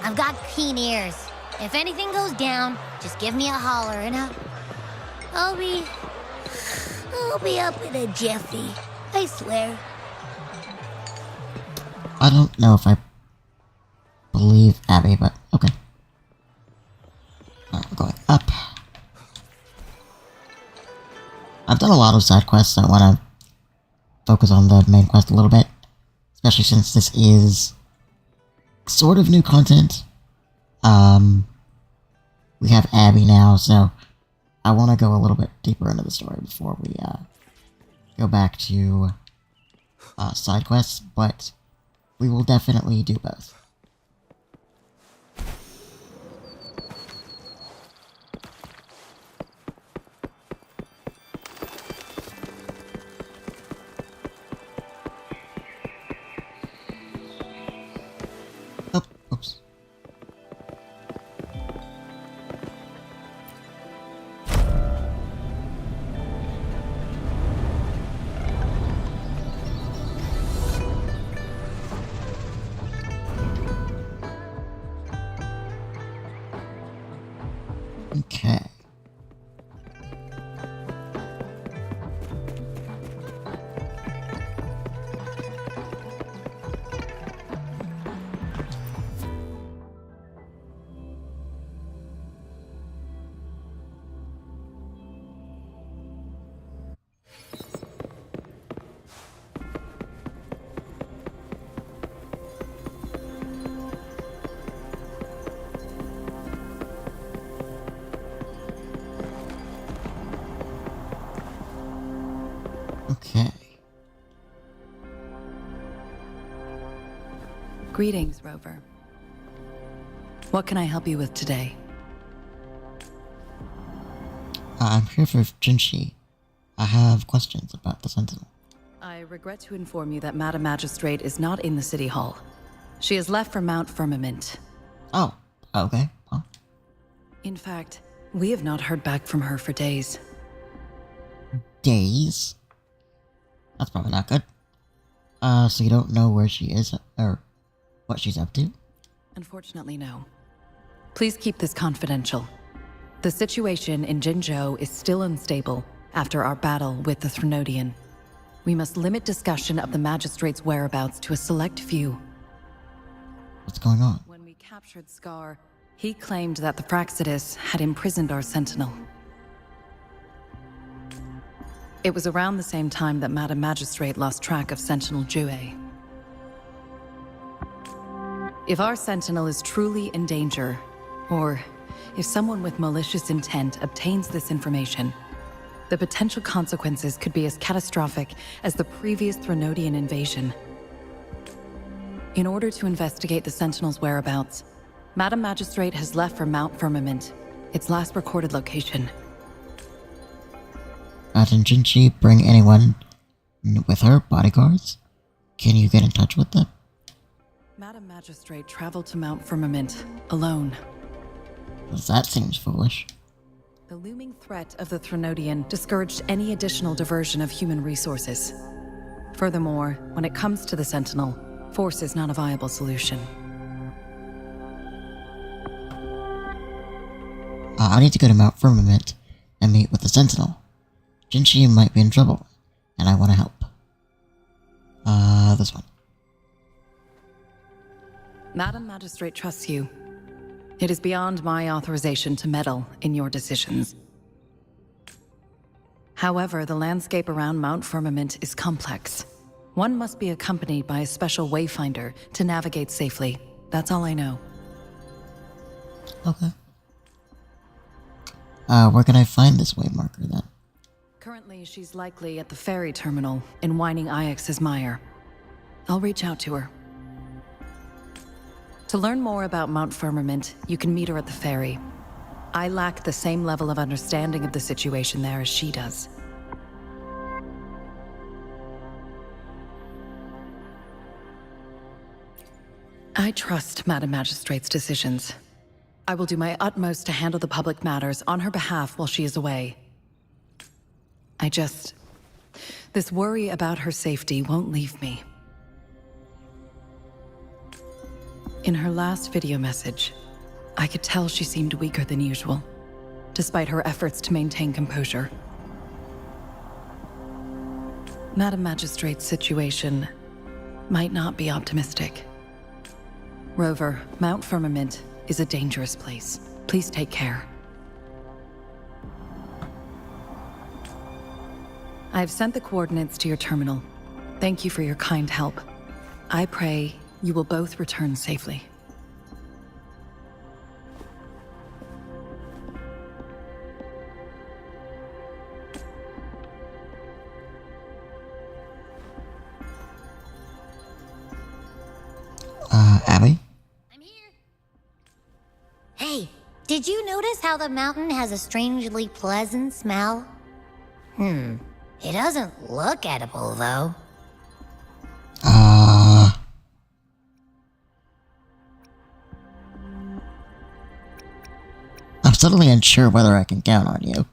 I've got keen ears. If anything goes down, just give me a holler and I'll be up in a jiffy. I swear. I don't know if I believe Abby, but okay. Alright, we're going up. I've done a lot of side quests, so I want to focus on the main quest a little bit. Especially since this is sort of new content. We have Abby now, so I want to go a little bit deeper into the story before we go back to side quests, but we will definitely do both. Oh, oops. Okay. Okay. Greetings, Rover. What can I help you with today? I'm here for Jinchi. I have questions about the Sentinel. I regret to inform you that Madam Magistrate is not in the City Hall. She has left for Mount Firmament. Oh, okay. Well, In fact, we have not heard back from her for days. days? That's probably not good. So you don't know where she is, or what she's up to? Unfortunately, no. Please keep this confidential. The situation in Jinzhou is still unstable after our battle with the Threnodian. We must limit discussion of the Magistrate's whereabouts to a select few. What's going on? When we captured Scar, he claimed that the Praxidus had imprisoned our Sentinel. It was around the same time that Madam Magistrate lost track of Sentinel Jue. If our Sentinel is truly in danger, or if someone with malicious intent obtains this information, the potential consequences could be as catastrophic as the previous Threnodian invasion. In order to investigate the Sentinel's whereabouts, Madam Magistrate has left for Mount Firmament, its last recorded location. Didn't Jinchi bring anyone with her, bodyguards? Can you get in touch with them? Madam Magistrate traveled to Mount Firmament alone. That seems foolish. The looming threat of the Threnodian discouraged any additional diversion of human resources. Furthermore, when it comes to the Sentinel, force is not a viable solution. I need to go to Mount Firmament and meet with the Sentinel. Jinchi might be in trouble, and I want to help. This one. Madam Magistrate trusts you. It is beyond my authorization to meddle in your decisions. However, the landscape around Mount Firmament is complex. One must be accompanied by a special wayfinder to navigate safely. That's all I know. Okay. Where can I find this way marker then? Currently, she's likely at the ferry terminal in Whining Ix's Mire. I'll reach out to her. To learn more about Mount Firmament, you can meet her at the ferry. I lack the same level of understanding of the situation there as she does. I trust Madam Magistrate's decisions. I will do my utmost to handle the public matters on her behalf while she is away. This worry about her safety won't leave me. In her last video message, I could tell she seemed weaker than usual, despite her efforts to maintain composure. Madam Magistrate's situation might not be optimistic. Rover, Mount Firmament is a dangerous place. Please take care. I've sent the coordinates to your terminal. Thank you for your kind help. I pray you will both return safely. Abby? I'm here. Hey, did you notice how the mountain has a strangely pleasant smell? It doesn't look edible, though. I'm suddenly unsure whether I can count on you.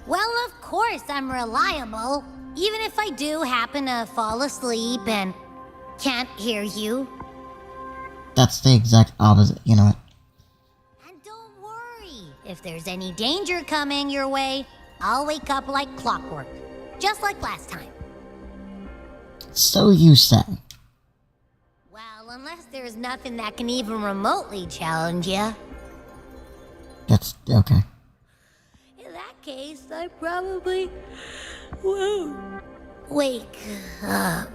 Well, of course I'm reliable. Even if I do happen to fall asleep and can't hear you. That's the exact opposite, you know what? And don't worry, if there's any danger coming your way, I'll wake up like clockwork. Just like last time. So you say. Well, unless there's nothing that can even remotely challenge you. That's okay. In that case, I probably won't wake up.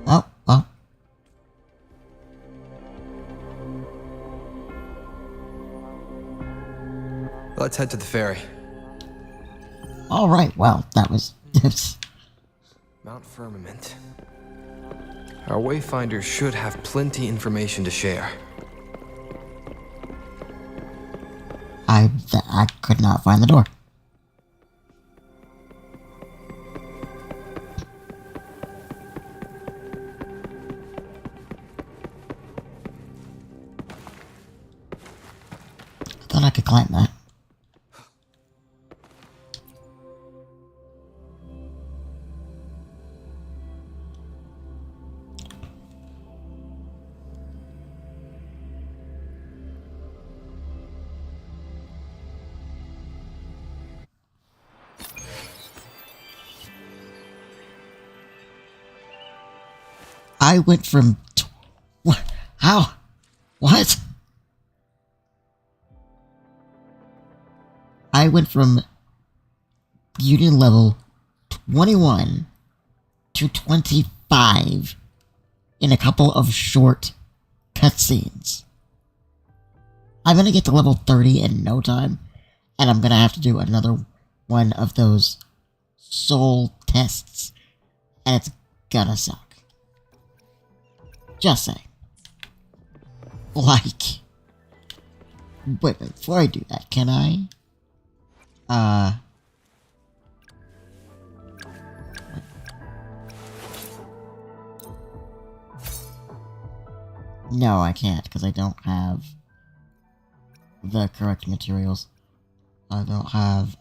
Oh. Let's head to the ferry. Alright, well, that was... Mount Firmament. Our wayfinder should have plenty information to share. I could not find the door. I thought I could climb that. I went from... How? What? I went from Union level 21 to 25 in a couple of short cutscenes. I'm gonna get to level 30 in no time, and I'm gonna have to do another one of those soul tests, and it's gonna suck. Just say. Like... Wait, before I do that, can I... No, I can't, because I don't have the correct materials. I don't have,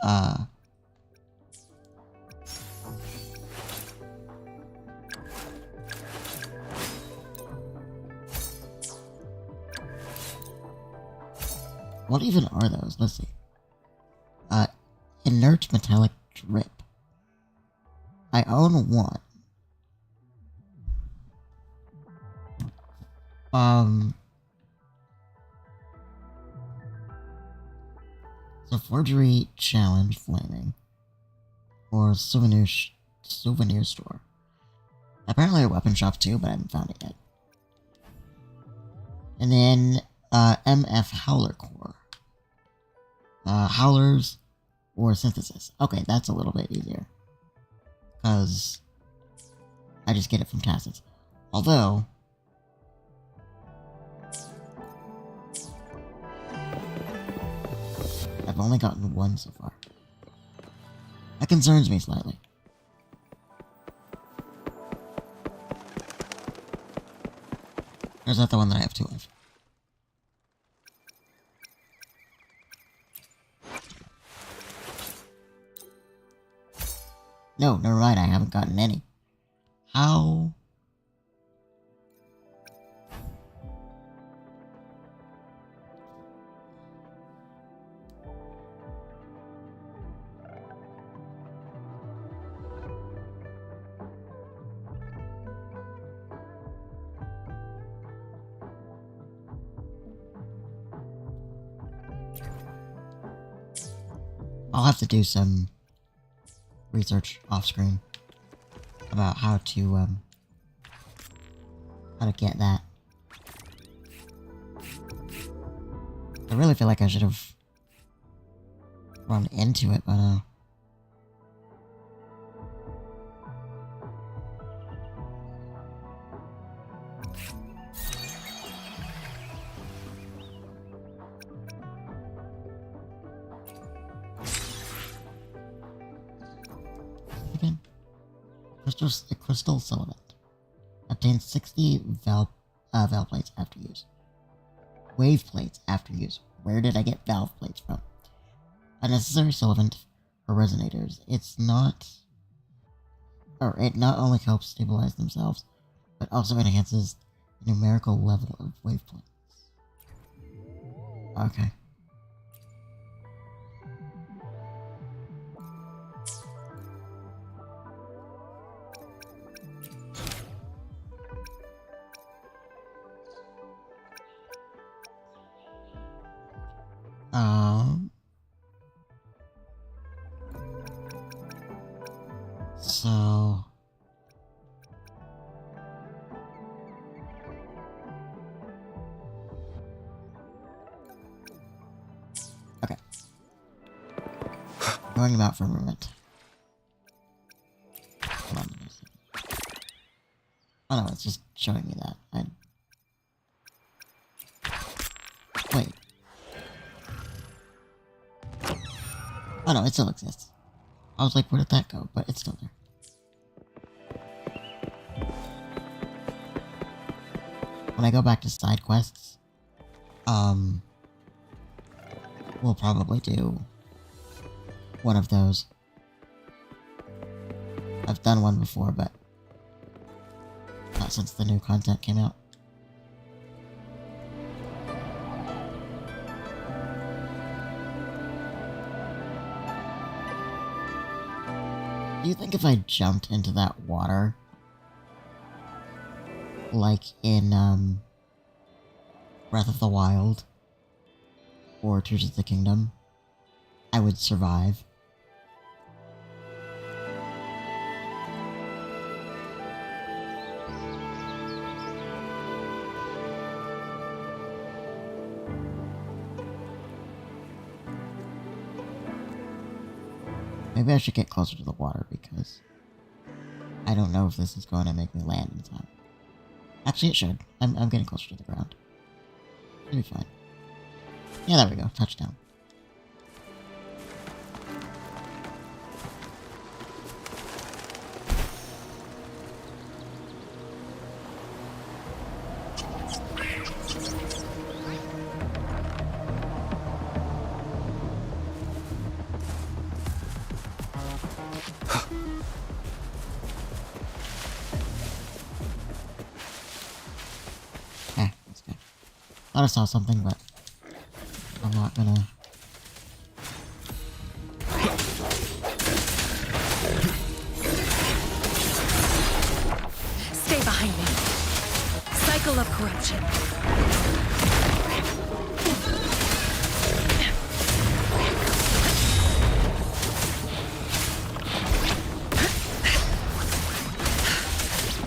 What even are those? Let's see. Inert metallic drip. I own one. So forgery challenge flaming. Or souvenir store. Apparently a weapon shop too, but I haven't found it yet. And then MF Howler Core. Howlers or synthesis. Okay, that's a little bit easier. Because I just get it from Taset. Although I've only gotten one so far. That concerns me slightly. Or is that the one that I have two of? No, never mind, I haven't gotten any. How? I'll have to do some research off screen about how to get that. I really feel like I should have run into it by now. Again, crystal filament. Obtains 60 valve plates after use. Wave plates after use. Where did I get valve plates from? A necessary solvent for resonators. It not only helps stabilize themselves, but also enhances the numerical level of wave plates. Okay. So okay. Going about for a moment. Hold on. Oh no, it's just showing me that. Wait. Oh no, it still exists. I was like, where did that go? But it's still there. When I go back to side quests, we'll probably do one of those. I've done one before, but not since the new content came out. Do you think if I jumped into that water, like in Breath of the Wild or Tears of the Kingdom, I would survive? Maybe I should get closer to the water because I don't know if this is going to make me land in time. Actually, it should. I'm getting closer to the ground. It'll be fine. Yeah, there we go. Touchdown. That's good. Thought I saw something, but I'm not gonna... level of corruption.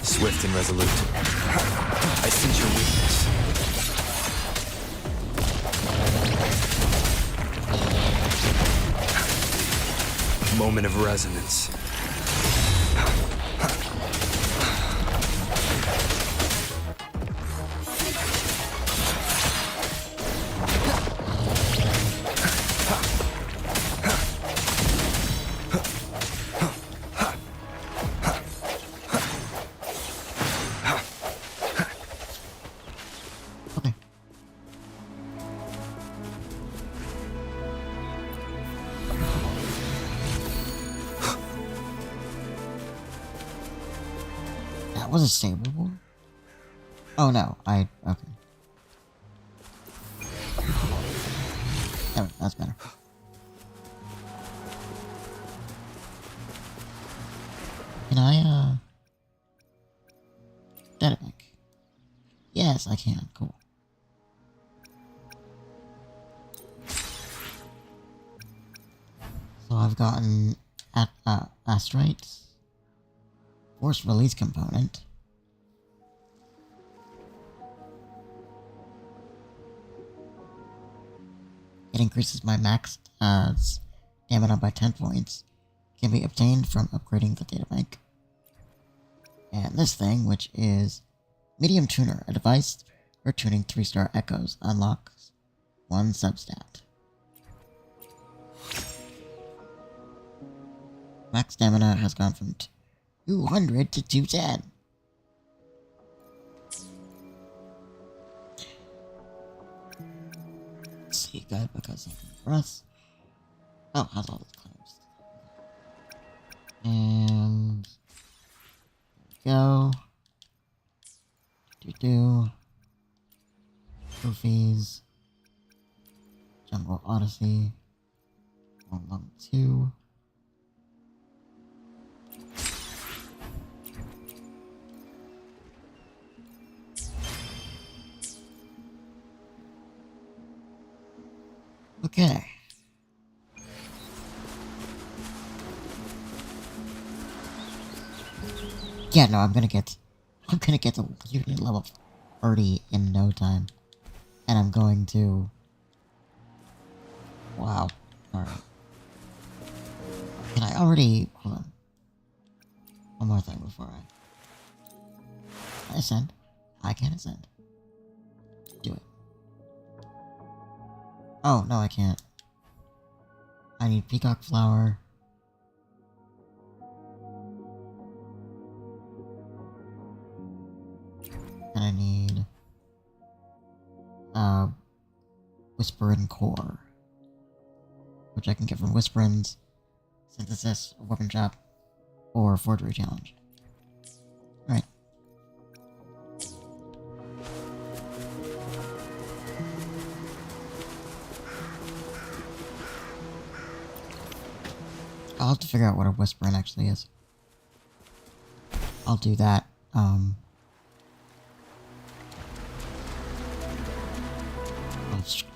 Swift and resolute. I sense your weakness. Moment of resonance. Okay. That was a saber war? Oh no, okay. Oh, that's better. Can I, Dynamic? Yes, I can. Cool. So I've gotten Astrites, Force Release Component, it increases my max stamina by 10 points, can be obtained from upgrading the databank. And this thing, which is Medium Tuner, a device for tuning 3-star echoes, unlocks 1 substat. Max stamina has gone from 200 to 210. Let's see, guide because something for us. Oh, how's all these claims? And there we go. Trophies. Jungle Odyssey. 112. Okay. Yeah, no, I'm gonna get the unit level 30 in no time. And I'm going to... Wow. Alright. Can I already... Hold on. One more thing before I ascend. I can ascend. Do it. Oh, no, I can't. I need peacock flower. And I need... Whispering Core. Which I can get from Whisperins, Synthesis, Weapon Shop, or Forgery Challenge. Right. I'll have to figure out what a Whisperin actually is. I'll do that,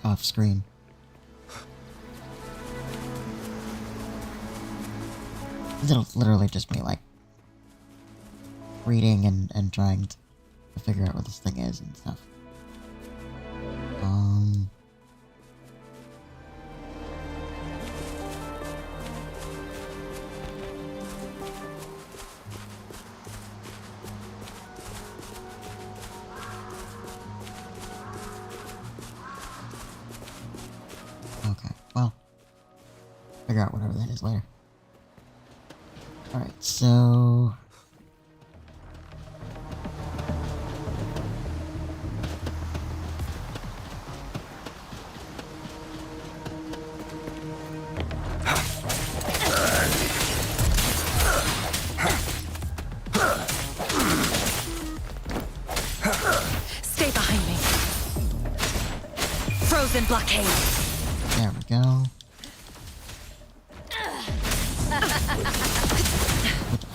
off screen. It'll literally just be like reading and trying to figure out what this thing is and stuff. Okay, well, figure out whatever that is later. Alright, so... Stay behind me. Frozen blockade. There we go.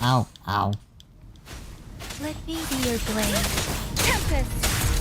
Ow, ow. Let me be your blade. Tempest.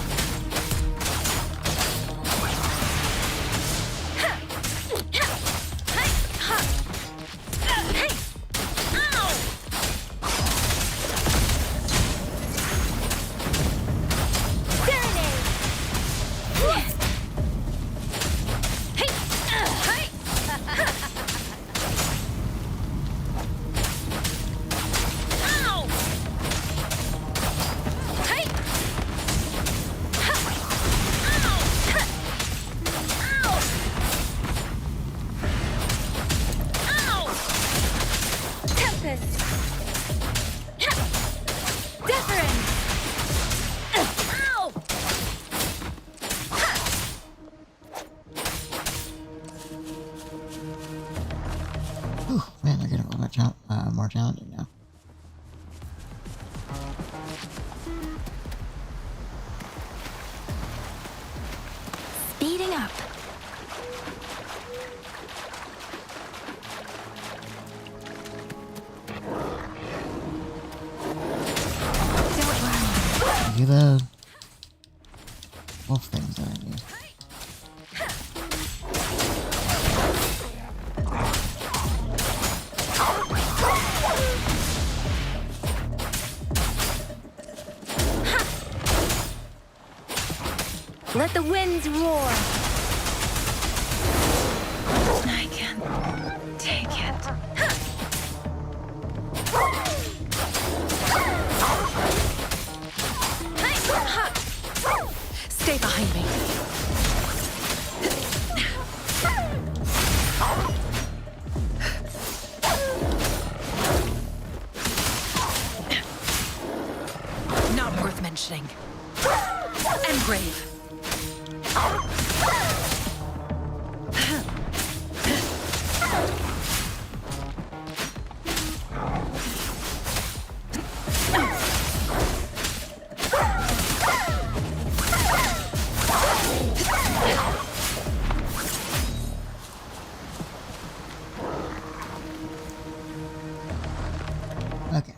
Whew, man, they're getting a little bit more challenging now. Speeding up. Don't run. You the wolf things that I need. Let the winds roar. I can't take it. Stay behind me. Not worth mentioning. And grave. Okay.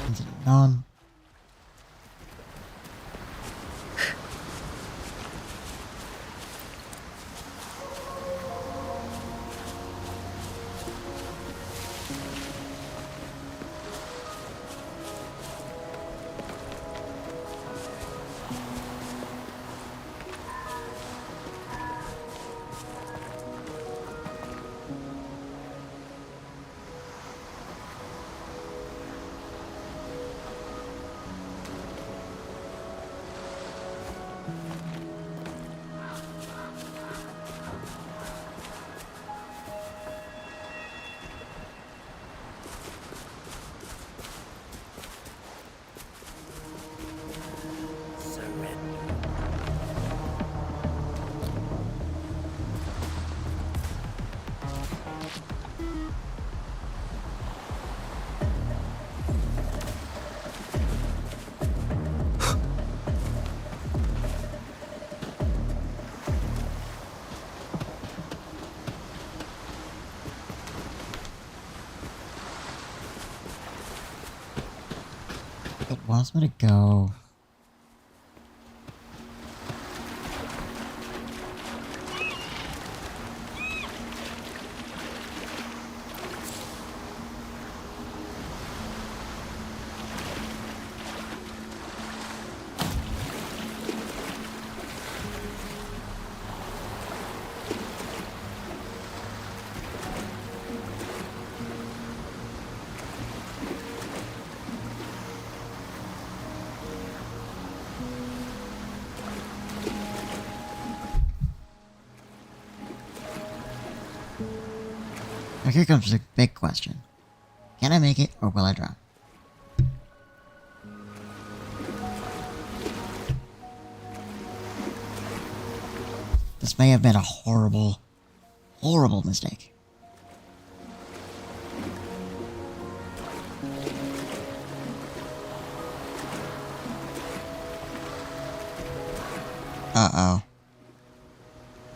Continuing on. It wants me to go. Now here comes the big question. Can I make it, or will I drown? This may have been a horrible, horrible mistake. Uh-oh.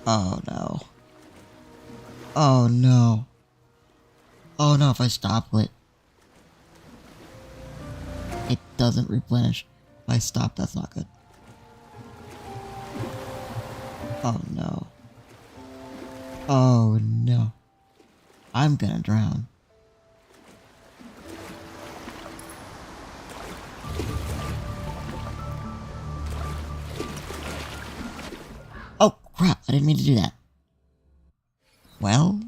Oh no. Oh no. Oh no, if I stop it doesn't replenish. If I stop, that's not good. Oh no. Oh no. I'm gonna drown. Oh crap, I didn't mean to do that. Well...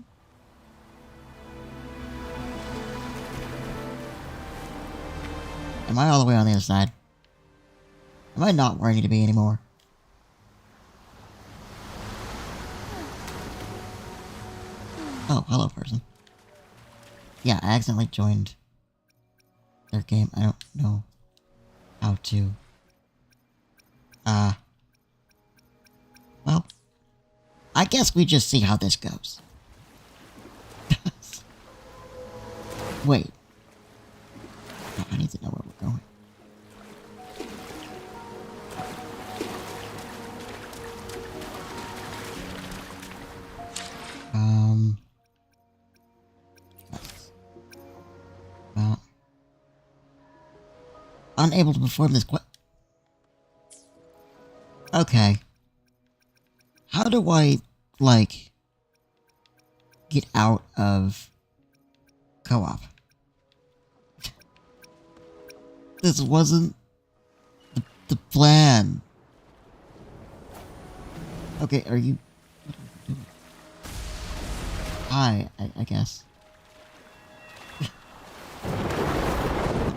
Am I all the way on the other side? Am I not where I need to be anymore? Oh, hello, person. Yeah, I accidentally joined their game. I don't know how to... well, I guess we just see how this goes. Wait. Oh, I need to know where we're going. Well, unable to perform this okay. How do I, like, get out of co-op? This wasn't the plan. Okay, are you... Hi, I guess. What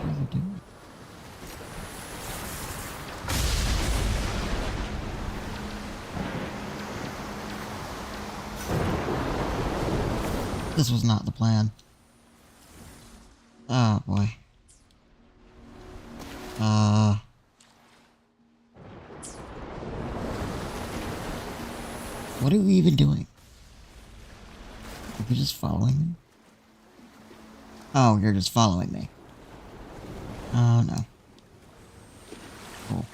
are you doing? This was not the plan. Oh boy. What are we even doing? Are we just following me? Oh, you're just following me. Oh no. Cool.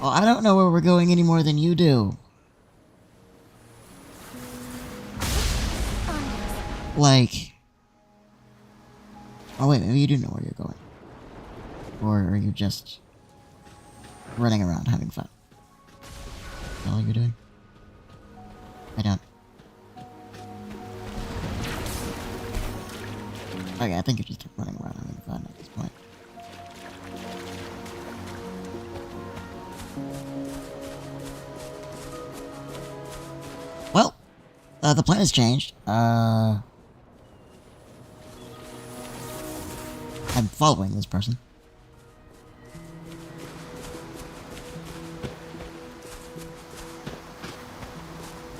Well, I don't know where we're going any more than you do. Like... Oh wait, maybe you do know where you're going. Or are you just... running around having fun? Is that all you're doing? I don't... Okay, I think you're just running around having fun at this point. Well, the plan has changed. I'm following this person.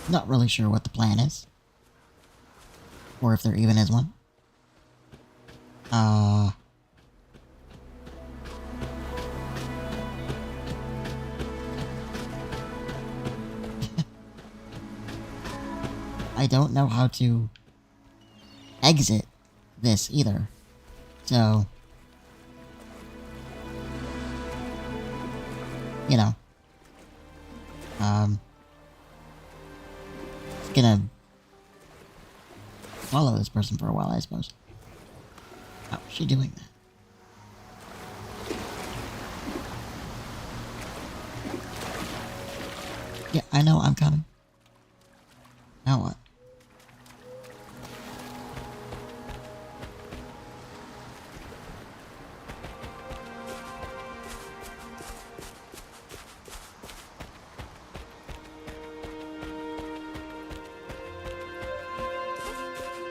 Not really sure what the plan is. Or if there even is one. I don't know how to exit this either. So, you know, it's gonna follow this person for a while, I suppose. How is she doing that? Yeah, I know, I'm coming. Now what?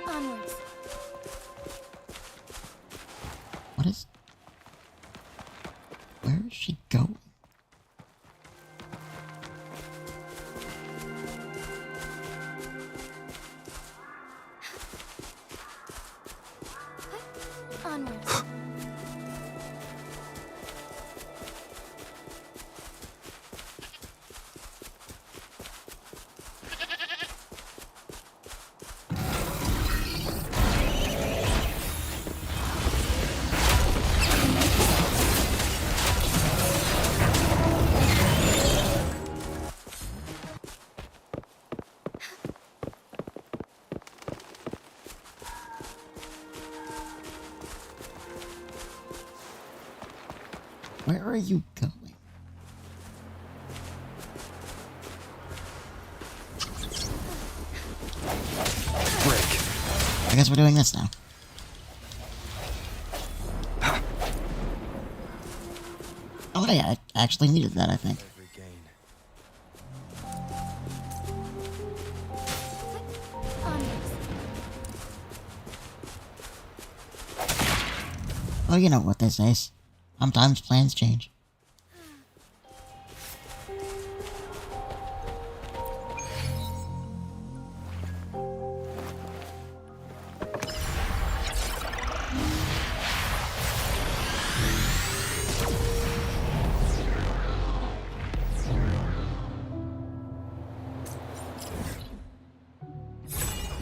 Onwards. What is... Where is she going? Onwards. Where are you going? Break. I guess we're doing this now. Oh, yeah, I actually needed that, I think. Every gain. Onwards. Oh, you know what this is. Sometimes plans change.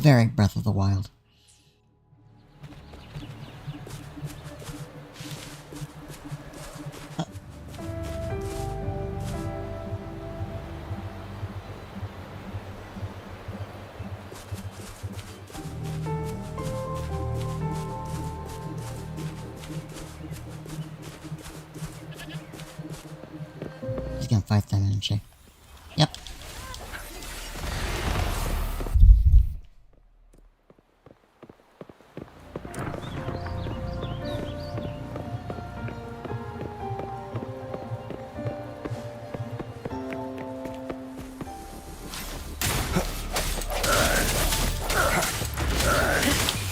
Very Breath of the Wild. He's gonna fight them, isn't she? Yep.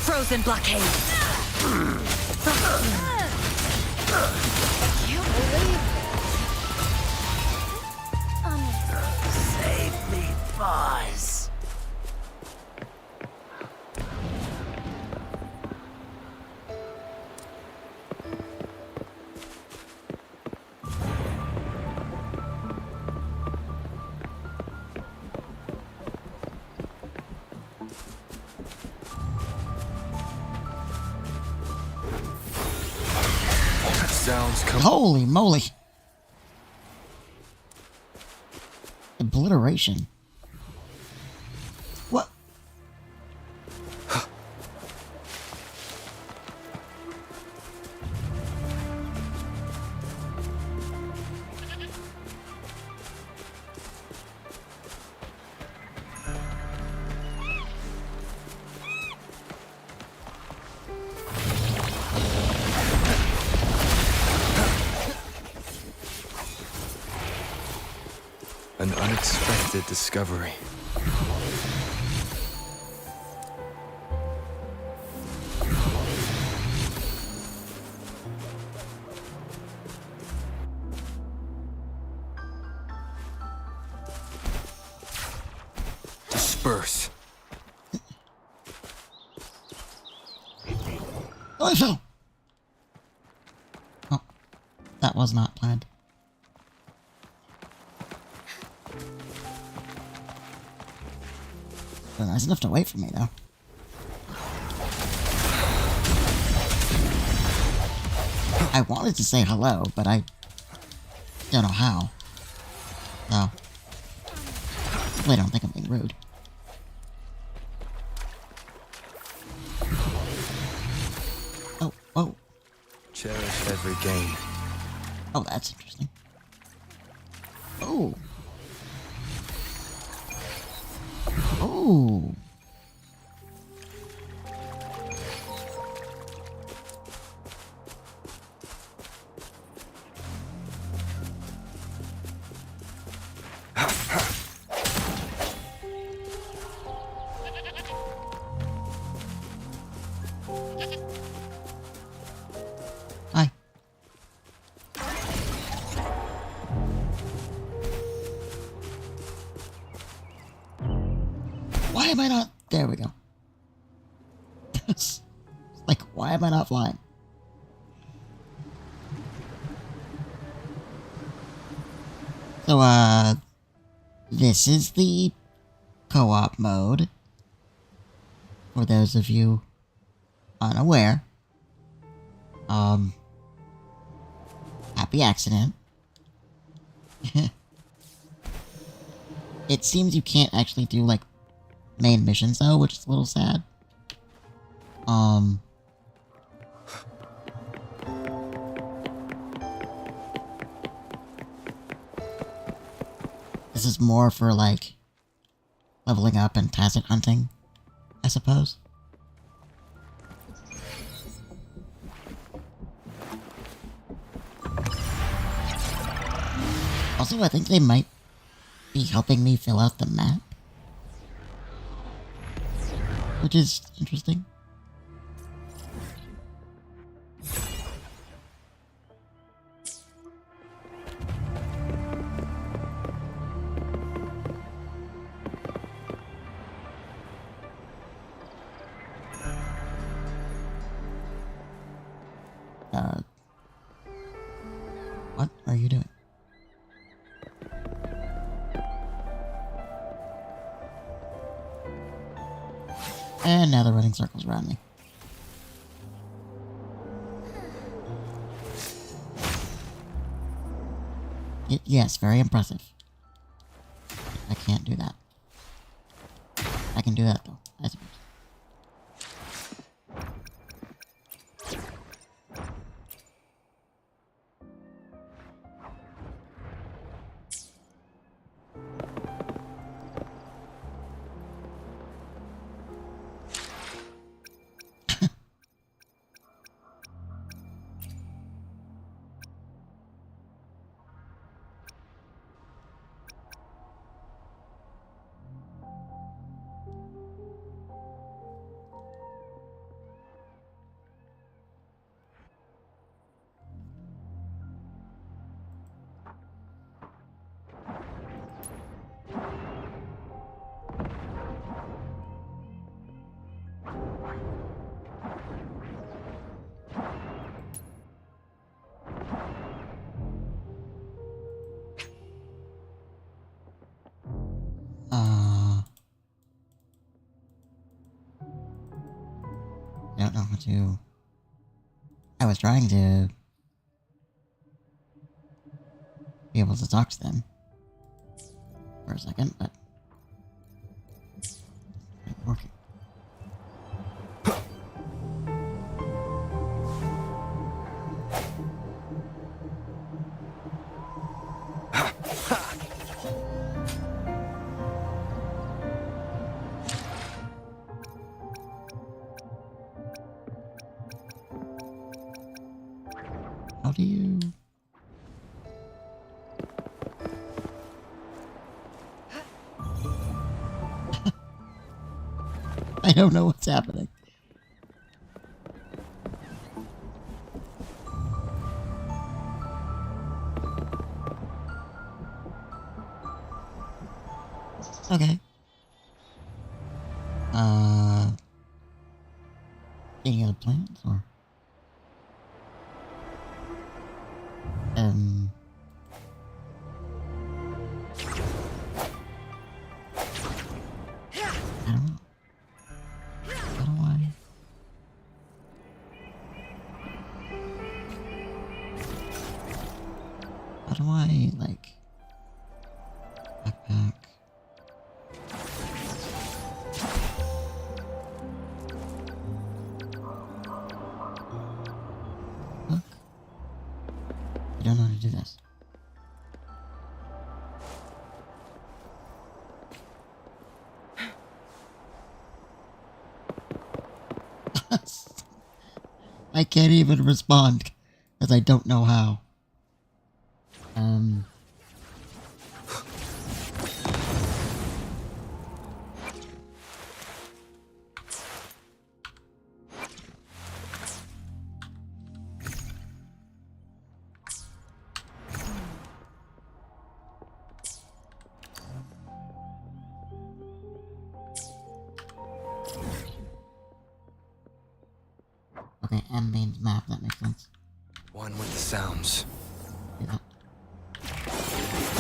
Frozen blockade. Save me, boss. Sounds come. Holy moly! Obliteration. What? An unexpected discovery. Disperse. Oh, I fell! Oh, that was not planned. They're nice enough to wait for me, though. I wanted to say hello, but I don't know how. So, I don't think I'm being rude. Oh, oh, Cherish every gain. oh, that's interesting. Oh. Oh. Hi. Why am I not? There we go. Like, why am I not flying? So, this is the co-op mode. For those of you unaware. Happy accident. It seems you can't actually do, like, main missions, though, which is a little sad. This is more for, like, leveling up and Taset hunting, I suppose. Also, I think they might be helping me fill out the map. Which is interesting. What are you doing? And now they're running circles around me. Yes, very impressive. I can't do that. I can do that though, I suppose. I don't know how to... I was trying to be able to talk to them for a second, but it's not working. How do you... I don't know what's happening. Okay. Any other plans, or? I don't know. How do I... How do I, like... Backpack... Look. I don't know how to do this. I can't even respond because I don't know how. Okay, M means map, that makes sense. One with the sounds. Do that.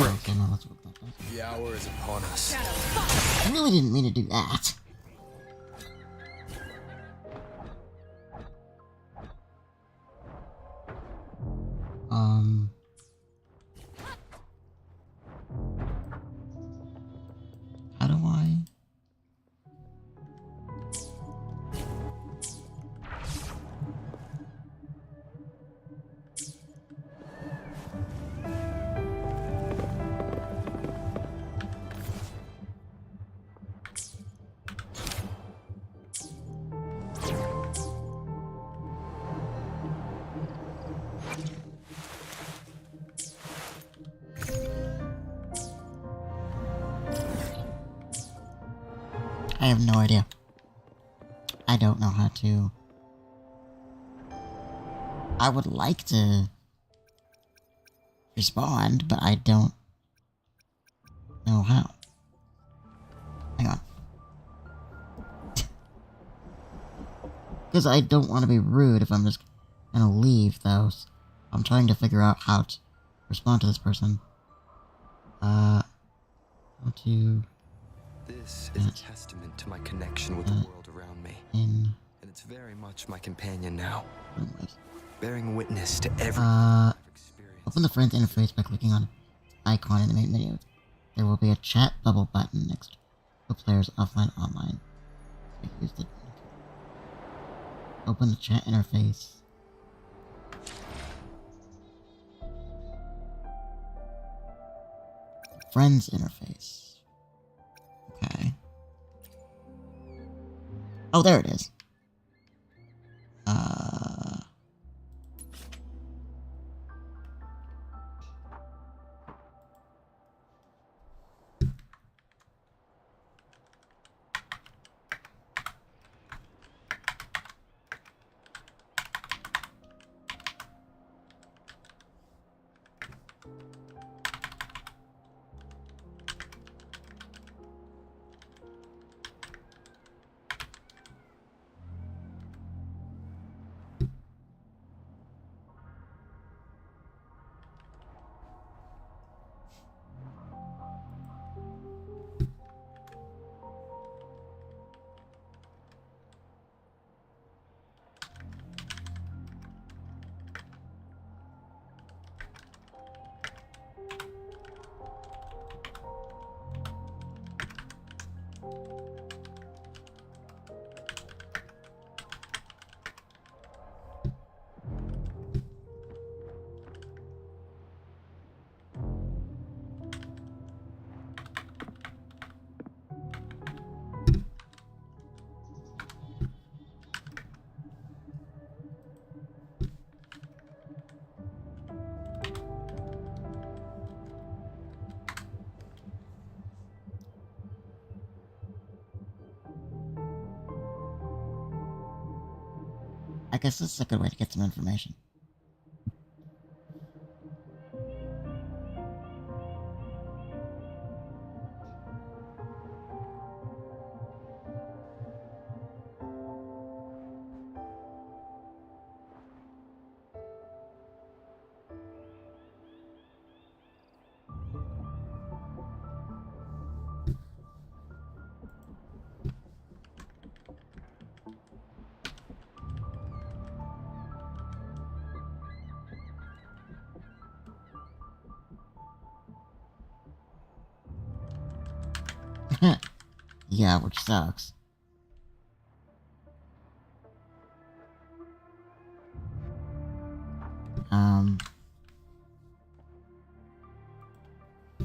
Okay, now let's work that. The hour is upon us. I really didn't mean to do that. How do I... I have no idea. I don't know how to... I would like to respond, but I don't know how. Hang on. Because I don't want to be rude if I'm just gonna leave those. I'm trying to figure out how to respond to this person. How to... This is a testament to my connection with the world around around me, in and it's very much my companion now, room with. bearing witness to everything I've experienced. Open the friends interface by clicking on icon in the main menu. There will be a chat bubble button next to the player's offline online. So use the open the chat interface. Friends interface. Okay. Oh, there it is. I guess this is a good way to get some information. Yeah, which sucks. I'm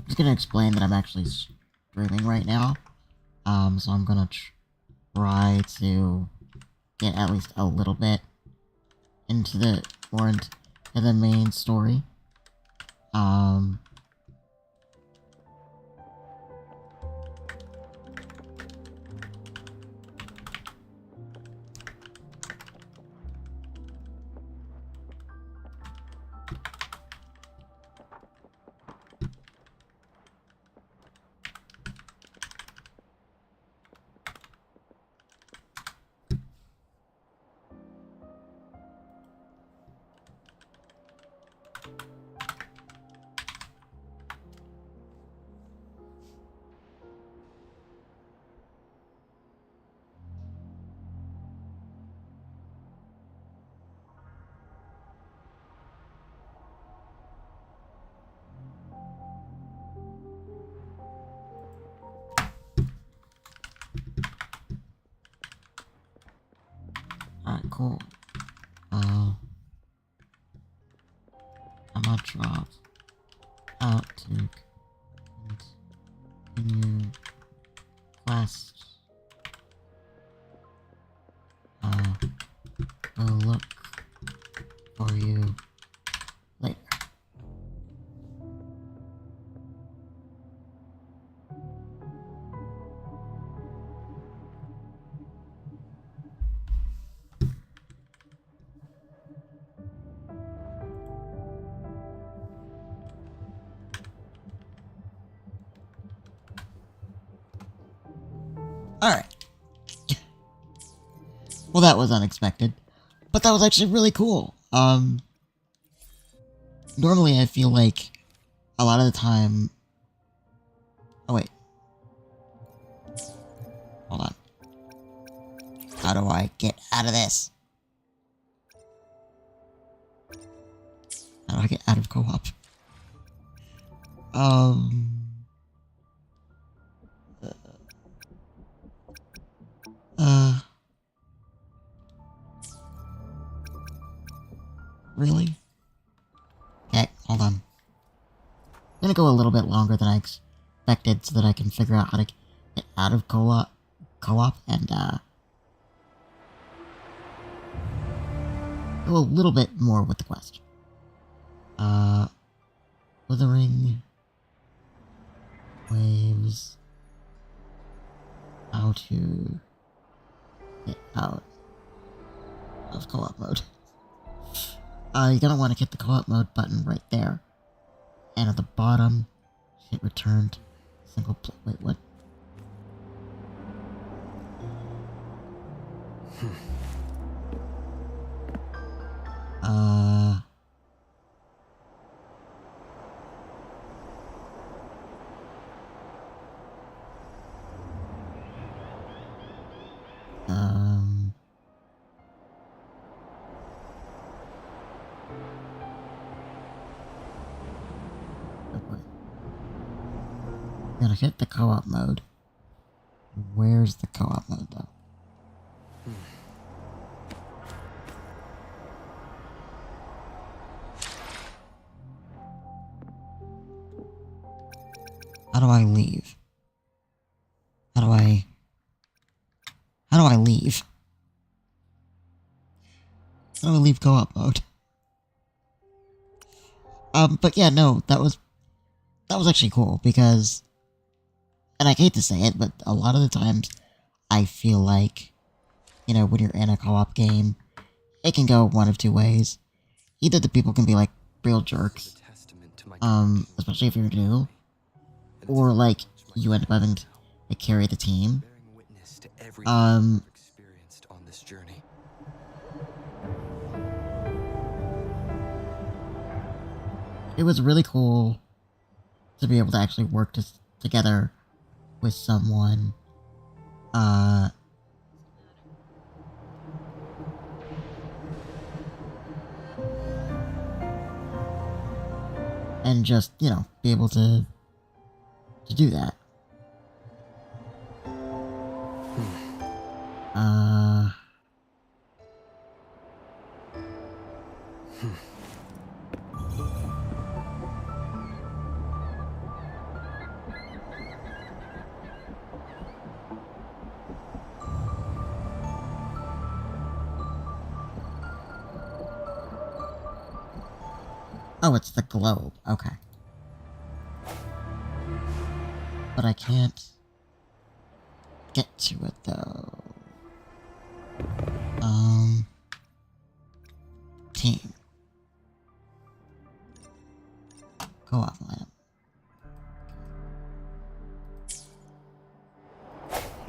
just gonna explain that I'm actually streaming right now. So I'm gonna try to get at least a little bit into the main story. Alright, cool. I'm gonna drop out to continue quest. We'll look for you later. Alright. Well, that was unexpected. But that was actually really cool. Normally I feel like a lot of the time... Oh, wait. Hold on. How do I get out of this? How do I get out of co-op? Really? Okay, hold on. I'm gonna go a little bit longer than I expected so that I can figure out how to get out of co-op and, go a little bit more with the quest. Wuthering waves. How to get out of co-op mode. You're gonna want to hit the co-op mode button right there. And at the bottom, hit return to single play. Wait, what? Oh boy. Gonna hit the co-op mode. Where's the co-op mode though? How do I leave? How do I leave? How do I leave co-op mode? But yeah, no, that was actually cool because, and I hate to say it, but a lot of the times I feel like, you know, when you're in a co-op game, it can go one of two ways. Either the people can be like real jerks, especially if you're new, or like you end up having to carry the team. It was really cool to be able to actually work together with someone, and just, you know, be able to do that. Oh, it's the globe. Okay. But I can't get to it, though. Team. Co-op lineup.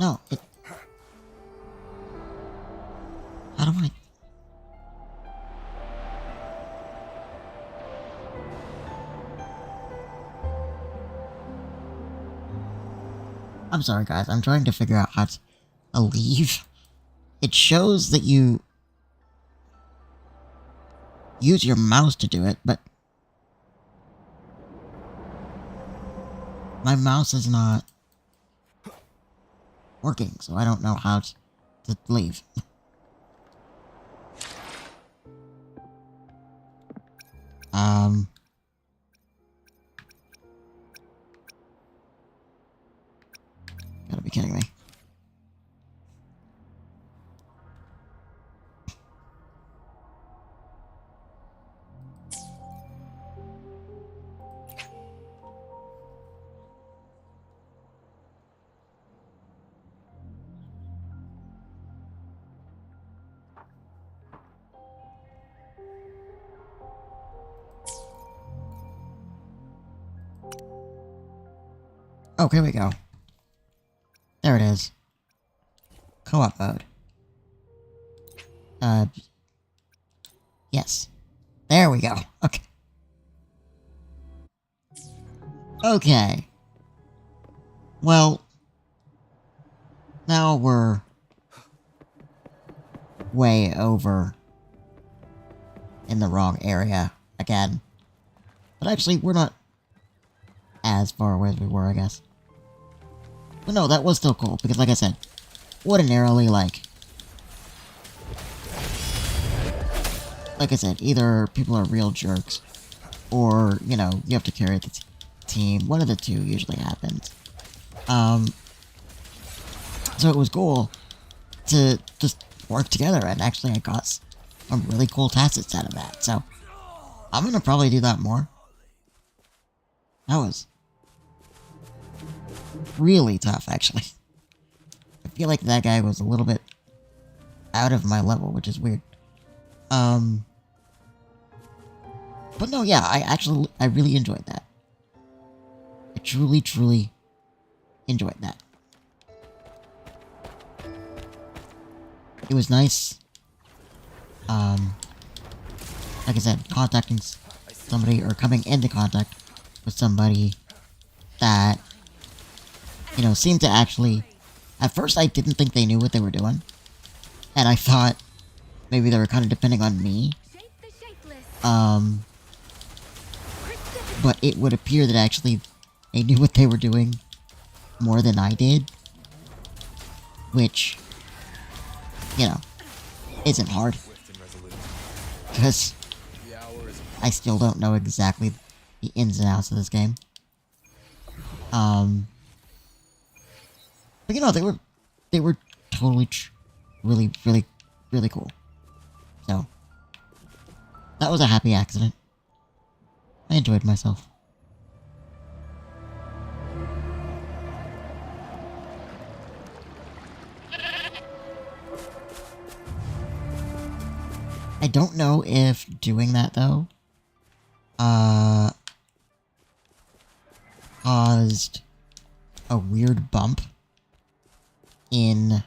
No, it... How do I... I'm sorry, guys. I'm trying to figure out how to leave. It shows that you use your mouse to do it, but my mouse is not working, so I don't know how to leave. Gotta be kidding me. Oh, here we go. There it is. Co-op mode. Yes. There we go. Okay. Okay. Well, now we're way over in the wrong area again. But actually, we're not as far away as we were, I guess. But no, that was still cool, because like I said, ordinarily, like I said, either people are real jerks, or, you know, you have to carry the team. One of the two usually happens. So it was cool to just work together, and actually I got some really cool Tasets out of that, so I'm gonna probably do that more. That was really tough, actually. I feel like that guy was a little bit out of my level, which is weird. But no, yeah, I really enjoyed that. I truly, truly enjoyed that. It was nice, like I said, contacting somebody, or coming into contact with somebody that, you know, seemed to actually... At first, I didn't think they knew what they were doing. And I thought maybe they were kind of depending on me. But it would appear that actually they knew what they were doing more than I did. Which, you know, isn't hard. Because I still don't know exactly the ins and outs of this game. But you know, they were totally really, really, really cool. So, that was a happy accident. I enjoyed myself. I don't know if doing that, though, caused a weird bump in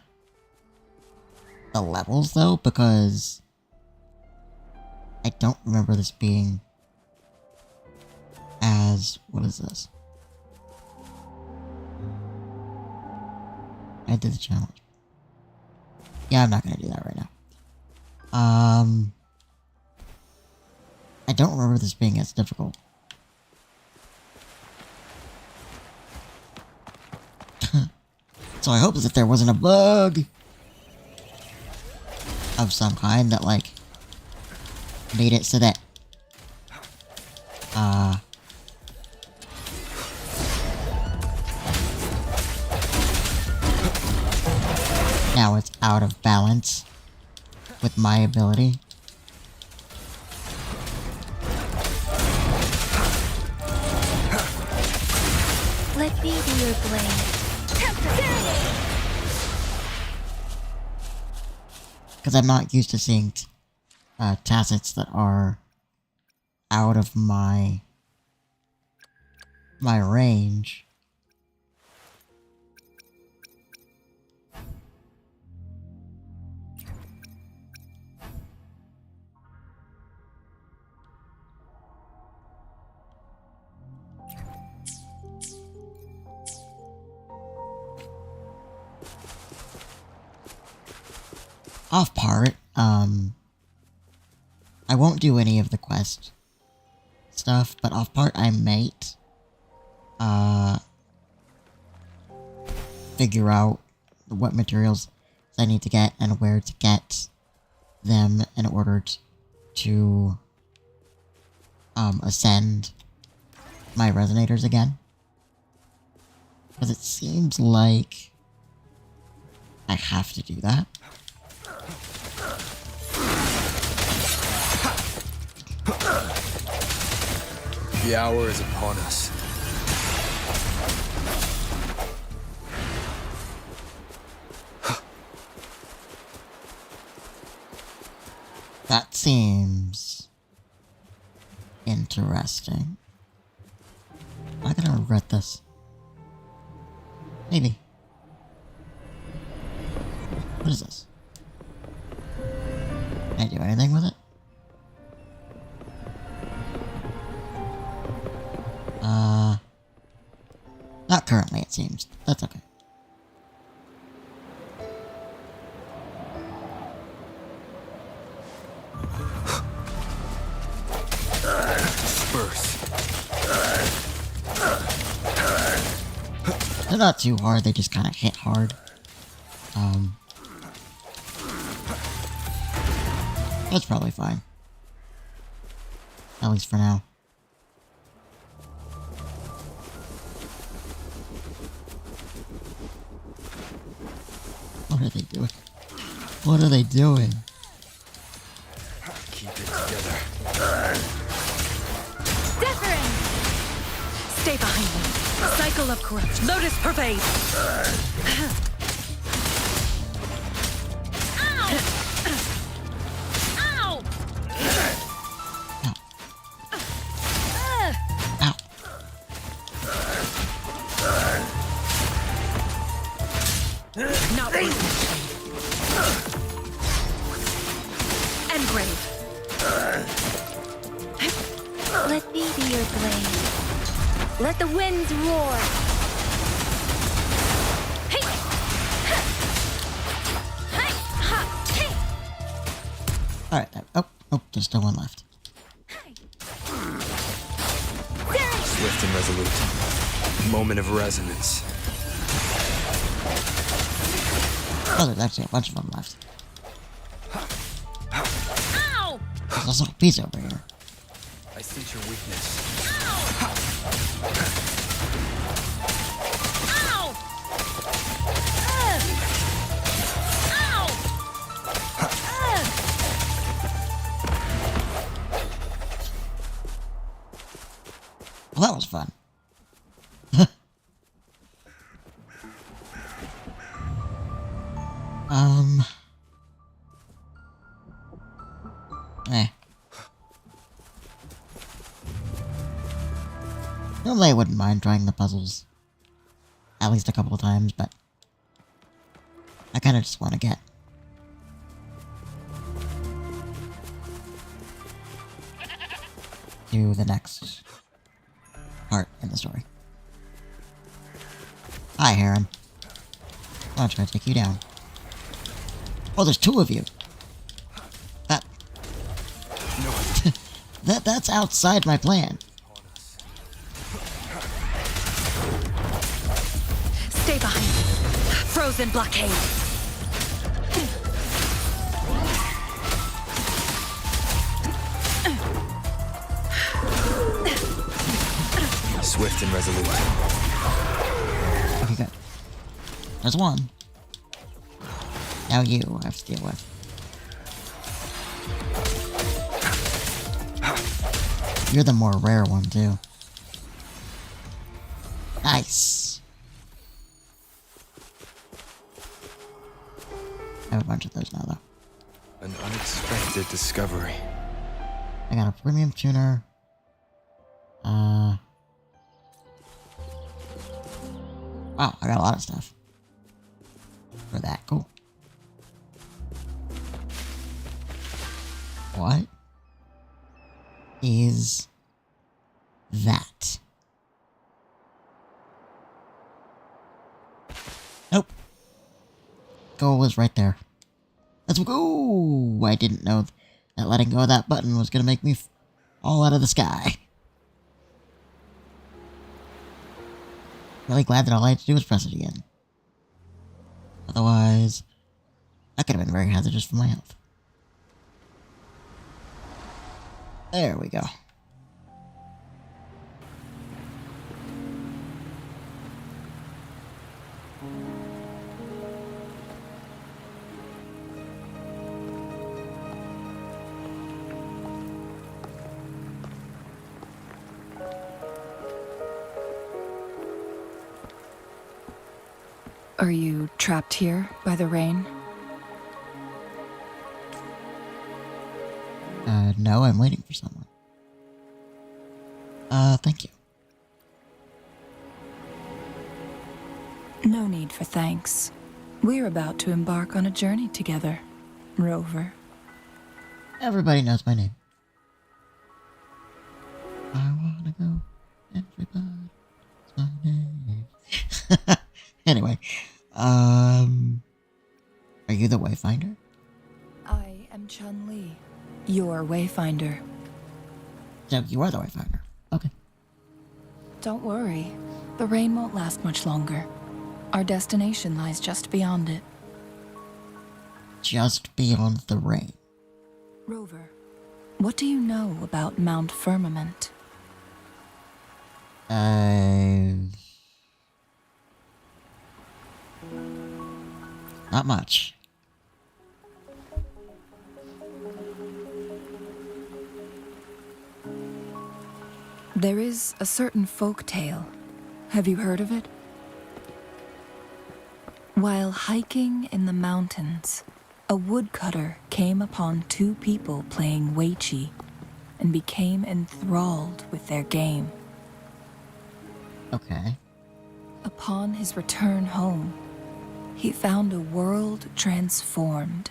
the levels, though, because I don't remember this being as... What is this? I did the challenge. Yeah, I'm not gonna do that right now. I don't remember this being as difficult. So I hope that there wasn't a bug of some kind that, like, made it so that, now it's out of balance with my ability. Let me be your blade. Because I'm not used to seeing Tasets that are out of my range. Off part, I won't do any of the quest stuff, but off part I might, figure out what materials I need to get and where to get them in order to, ascend my resonators again. Because it seems like I have to do that. The hour is upon us. That seems interesting. Am I gonna regret this? Maybe. What is this? Can I do anything with it? Not currently, it seems. That's okay. They're not too hard, they just kind of hit hard. That's probably fine. At least for now. What are they doing? What are they doing? Keep it together. Wuthering! Stay behind me. Cycle of corruption. Lotus pervade. Ow. Not weakness. Engrave. Let me be your blade. Let the winds roar. Alright, oh, there's still one left. Swift and resolute. Moment of resonance. Oh, there's actually a bunch of them left. There's also a piece over here. I sense your weakness. Well, that was fun. Eh. Normally I wouldn't mind trying the puzzles. At least a couple of times, but I kinda just want to get to the next part in the story. Hi, Heron. I'm trying to take you down. Oh, there's two of you. That's outside my plan. Stay behind me. Frozen blockade. Swift and resolute. Okay, good. There's one. Now you I have to deal with. You're the more rare one, too. Nice. I have a bunch of those now, though. An unexpected discovery. I got a premium tuner. Wow, I got a lot of stuff. For that, cool. What is that? Nope. Goal is right there. Let's go! I didn't know that letting go of that button was gonna make me fall out of the sky. Really glad that all I had to do was press it again. Otherwise, that could have been very hazardous for my health. There we go. Are you trapped here by the rain? No, I'm waiting for someone. Thank you. No need for thanks. We're about to embark on a journey together, Rover. Everybody knows my name. I wanna go. Everybody knows my name. Anyway, are you the Wayfinder? I am Chun-Li, your Wayfinder. So you are the Wayfinder. Okay. Don't worry, the rain won't last much longer. Our destination lies just beyond it. Just beyond the ring. Rover, what do you know about Mount Firmament? Not much. There is a certain folk tale. Have you heard of it? While hiking in the mountains, a woodcutter came upon two people playing Weiqi and became enthralled with their game. Okay. Upon his return home, he found a world transformed.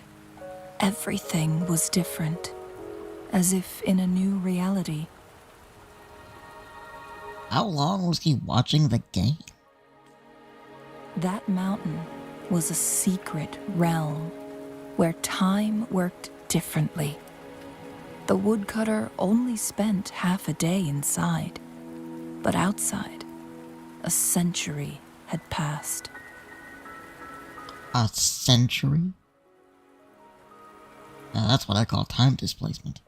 Everything was different, as if in a new reality. How long was he watching the game? That mountain was a secret realm where time worked differently. The woodcutter only spent half a day inside, but outside, a century had passed. A century? Now that's what I call time displacement.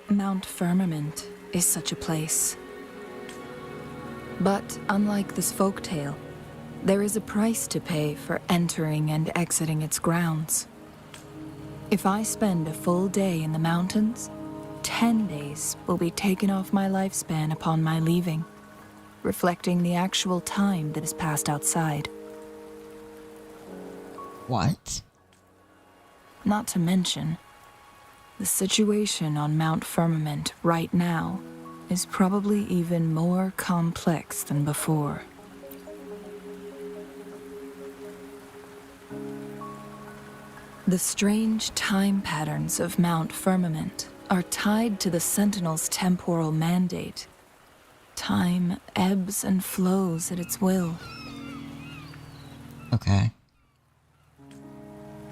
Mount Firmament is such a place. But unlike this folktale, there is a price to pay for entering and exiting its grounds. If I spend a full day in the mountains, 10 days will be taken off my lifespan upon my leaving, reflecting the actual time that is passed outside. What? Not to mention, the situation on Mount Firmament right now is probably even more complex than before. The strange time patterns of Mount Firmament are tied to the Sentinel's temporal mandate. Time ebbs and flows at its will. Okay.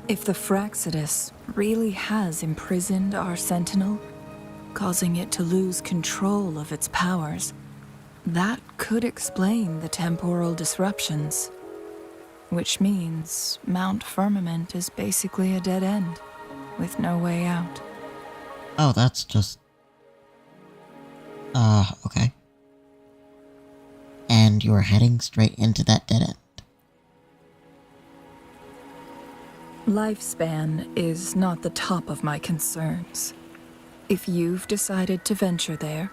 If the Fraxidus really has imprisoned our Sentinel, causing it to lose control of its powers, that could explain the temporal disruptions. Which means Mount Firmament is basically a dead end, with no way out. Oh, that's just... okay. And you're heading straight into that dead end. Lifespan is not the top of my concerns. If you've decided to venture there,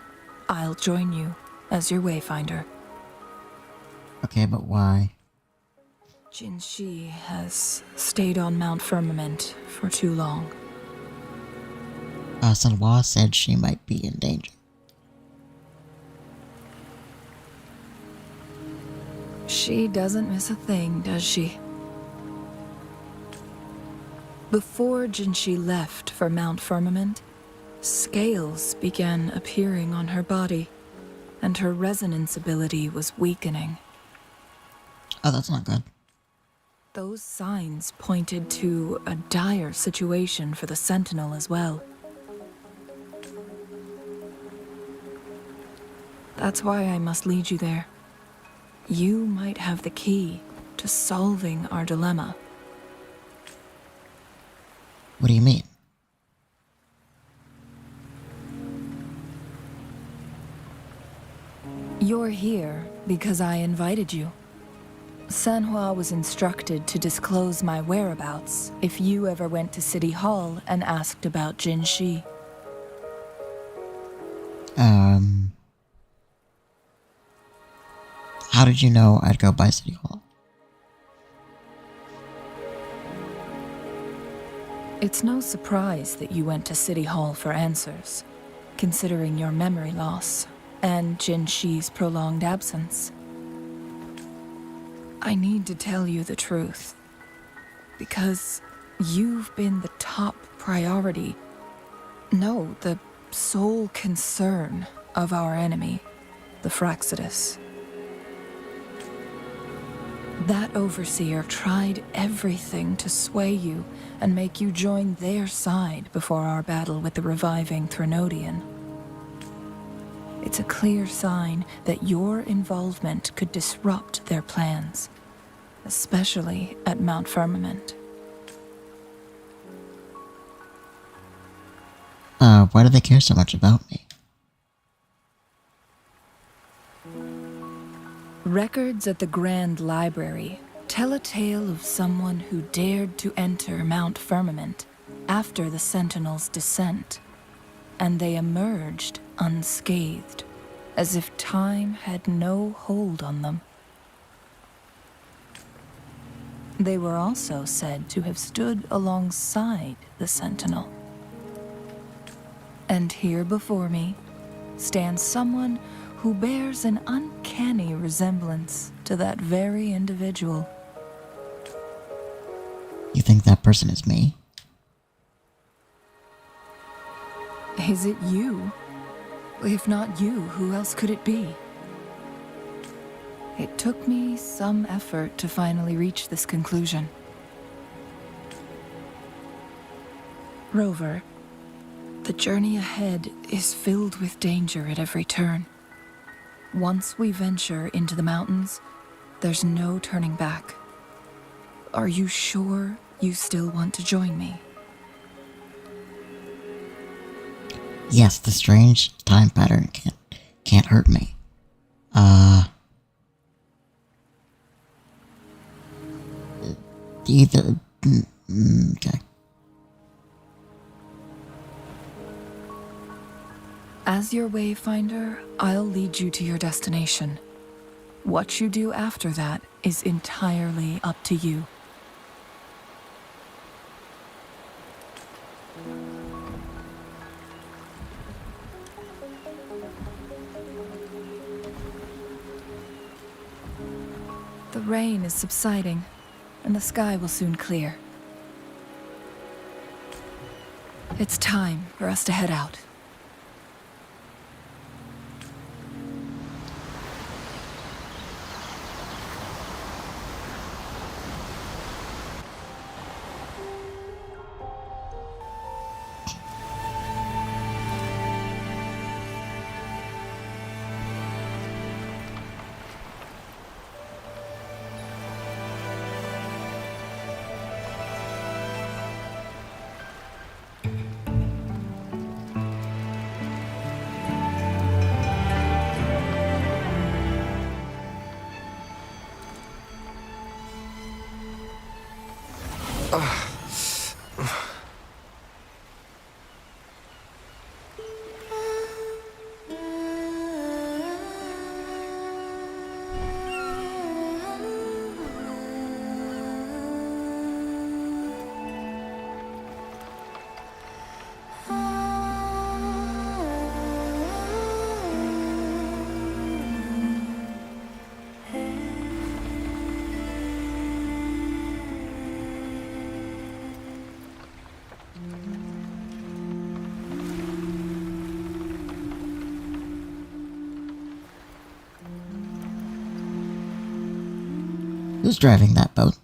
I'll join you as your wayfinder. Okay, but why? Jinshi has stayed on Mount Firmament for too long. Sanwa said she might be in danger. She doesn't miss a thing, does she? Before Jinshi left for Mount Firmament, scales began appearing on her body, and her resonance ability was weakening. Oh, that's not good. Those signs pointed to a dire situation for the Sentinel as well. That's why I must lead you there. You might have the key to solving our dilemma. What do you mean? You're here because I invited you. Sanhua was instructed to disclose my whereabouts if you ever went to City Hall and asked about Jinshi. How did you know I'd go by City Hall? It's no surprise that you went to City Hall for answers, considering your memory loss and Jinshi's prolonged absence. I need to tell you the truth, because you've been the top priority, no, the sole concern of our enemy, the Fraxidus. That overseer tried everything to sway you and make you join their side before our battle with the reviving Threnodian. It's a clear sign that your involvement could disrupt their plans, especially at Mount Firmament. Why do they care so much about me? Records at the Grand Library tell a tale of someone who dared to enter Mount Firmament after the Sentinels' descent, and they emerged unscathed, as if time had no hold on them. They were also said to have stood alongside the Sentinel. And here before me stands someone who bears an uncanny resemblance to that very individual. You think that person is me? Is it you? If not you, who else could it be? It took me some effort to finally reach this conclusion. Rover, the journey ahead is filled with danger at every turn. Once we venture into the mountains, there's no turning back. Are you sure you still want to join me? Yes, the strange time pattern can't hurt me. Either... okay. As your wayfinder, I'll lead you to your destination. What you do after that is entirely up to you. The rain is subsiding, and the sky will soon clear. It's time for us to head out. Who's driving that boat?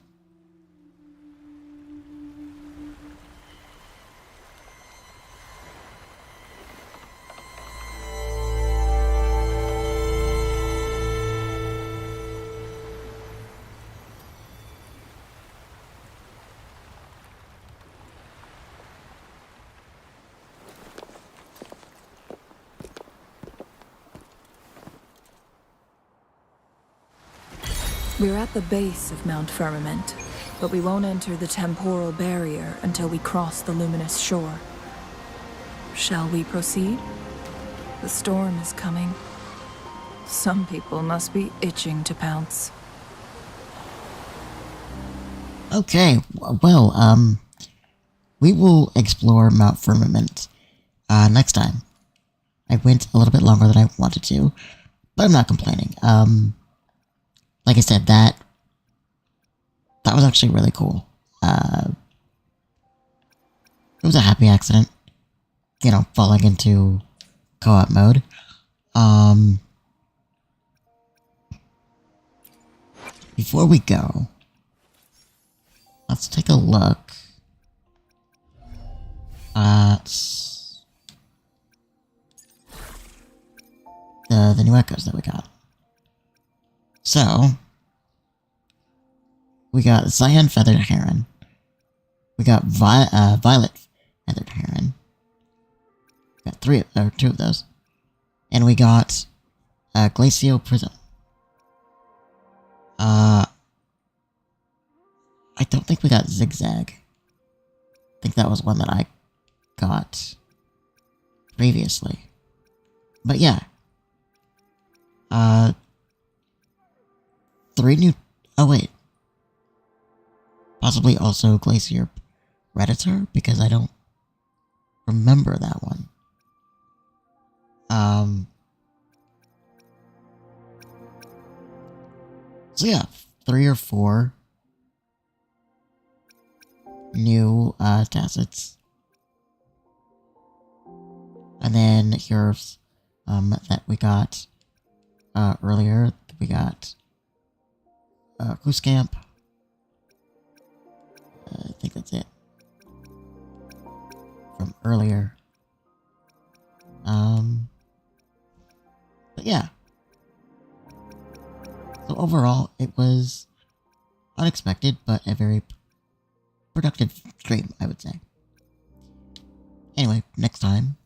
We're at the base of Mount Firmament, but we won't enter the temporal barrier until we cross the luminous shore. Shall we proceed? The storm is coming. Some people must be itching to pounce. Okay, well, we will explore Mount Firmament, next time. I went a little bit longer than I wanted to, but I'm not complaining. Like I said, that was actually really cool. It was a happy accident, you know, falling into co-op mode. Before we go, let's take a look at the new echoes that we got. So, we got Cyan Feathered Heron. We got Violet Feathered Heron. Got two of those. And we got Glacio Prism. I don't think we got Zigzag. I think that was one that I got previously. But yeah. 3 new... Oh, wait. Possibly also Glacier Predator, because I don't remember that one. So yeah, 3 or 4 new Tasets. And then here's that we got earlier. We got Cruise-Camp. I think that's it. From earlier. But yeah. So overall, it was unexpected, but a very productive stream, I would say. Anyway, next time,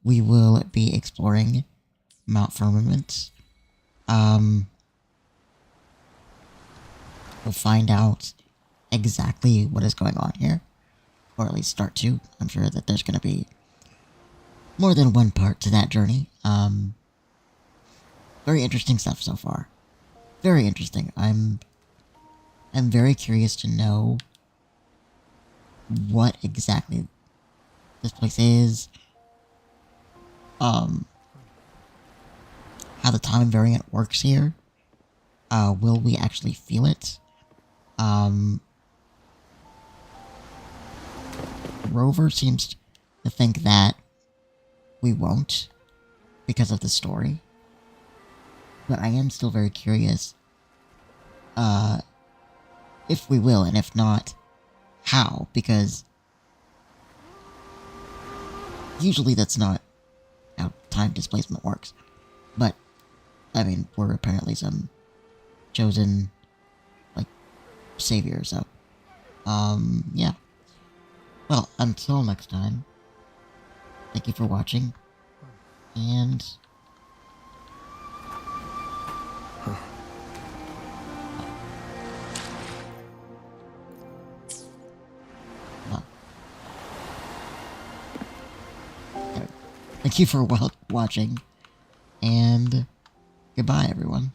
we will be exploring Mount Firmament. We'll find out exactly what is going on here. Or at least start to. I'm sure that there's going to be more than one part to that journey. Very interesting stuff so far. Very interesting. I'm very curious to know what exactly this place is. How the time variant works here. Will we actually feel it? Rover seems to think that we won't because of the story. But I am still very curious if we will, and if not, how, because usually that's not how time displacement works. But, I mean, we're apparently some chosen, like, savior, so, yeah. Well, until next time, thank you for watching, and... Thank you for watching, and goodbye, everyone.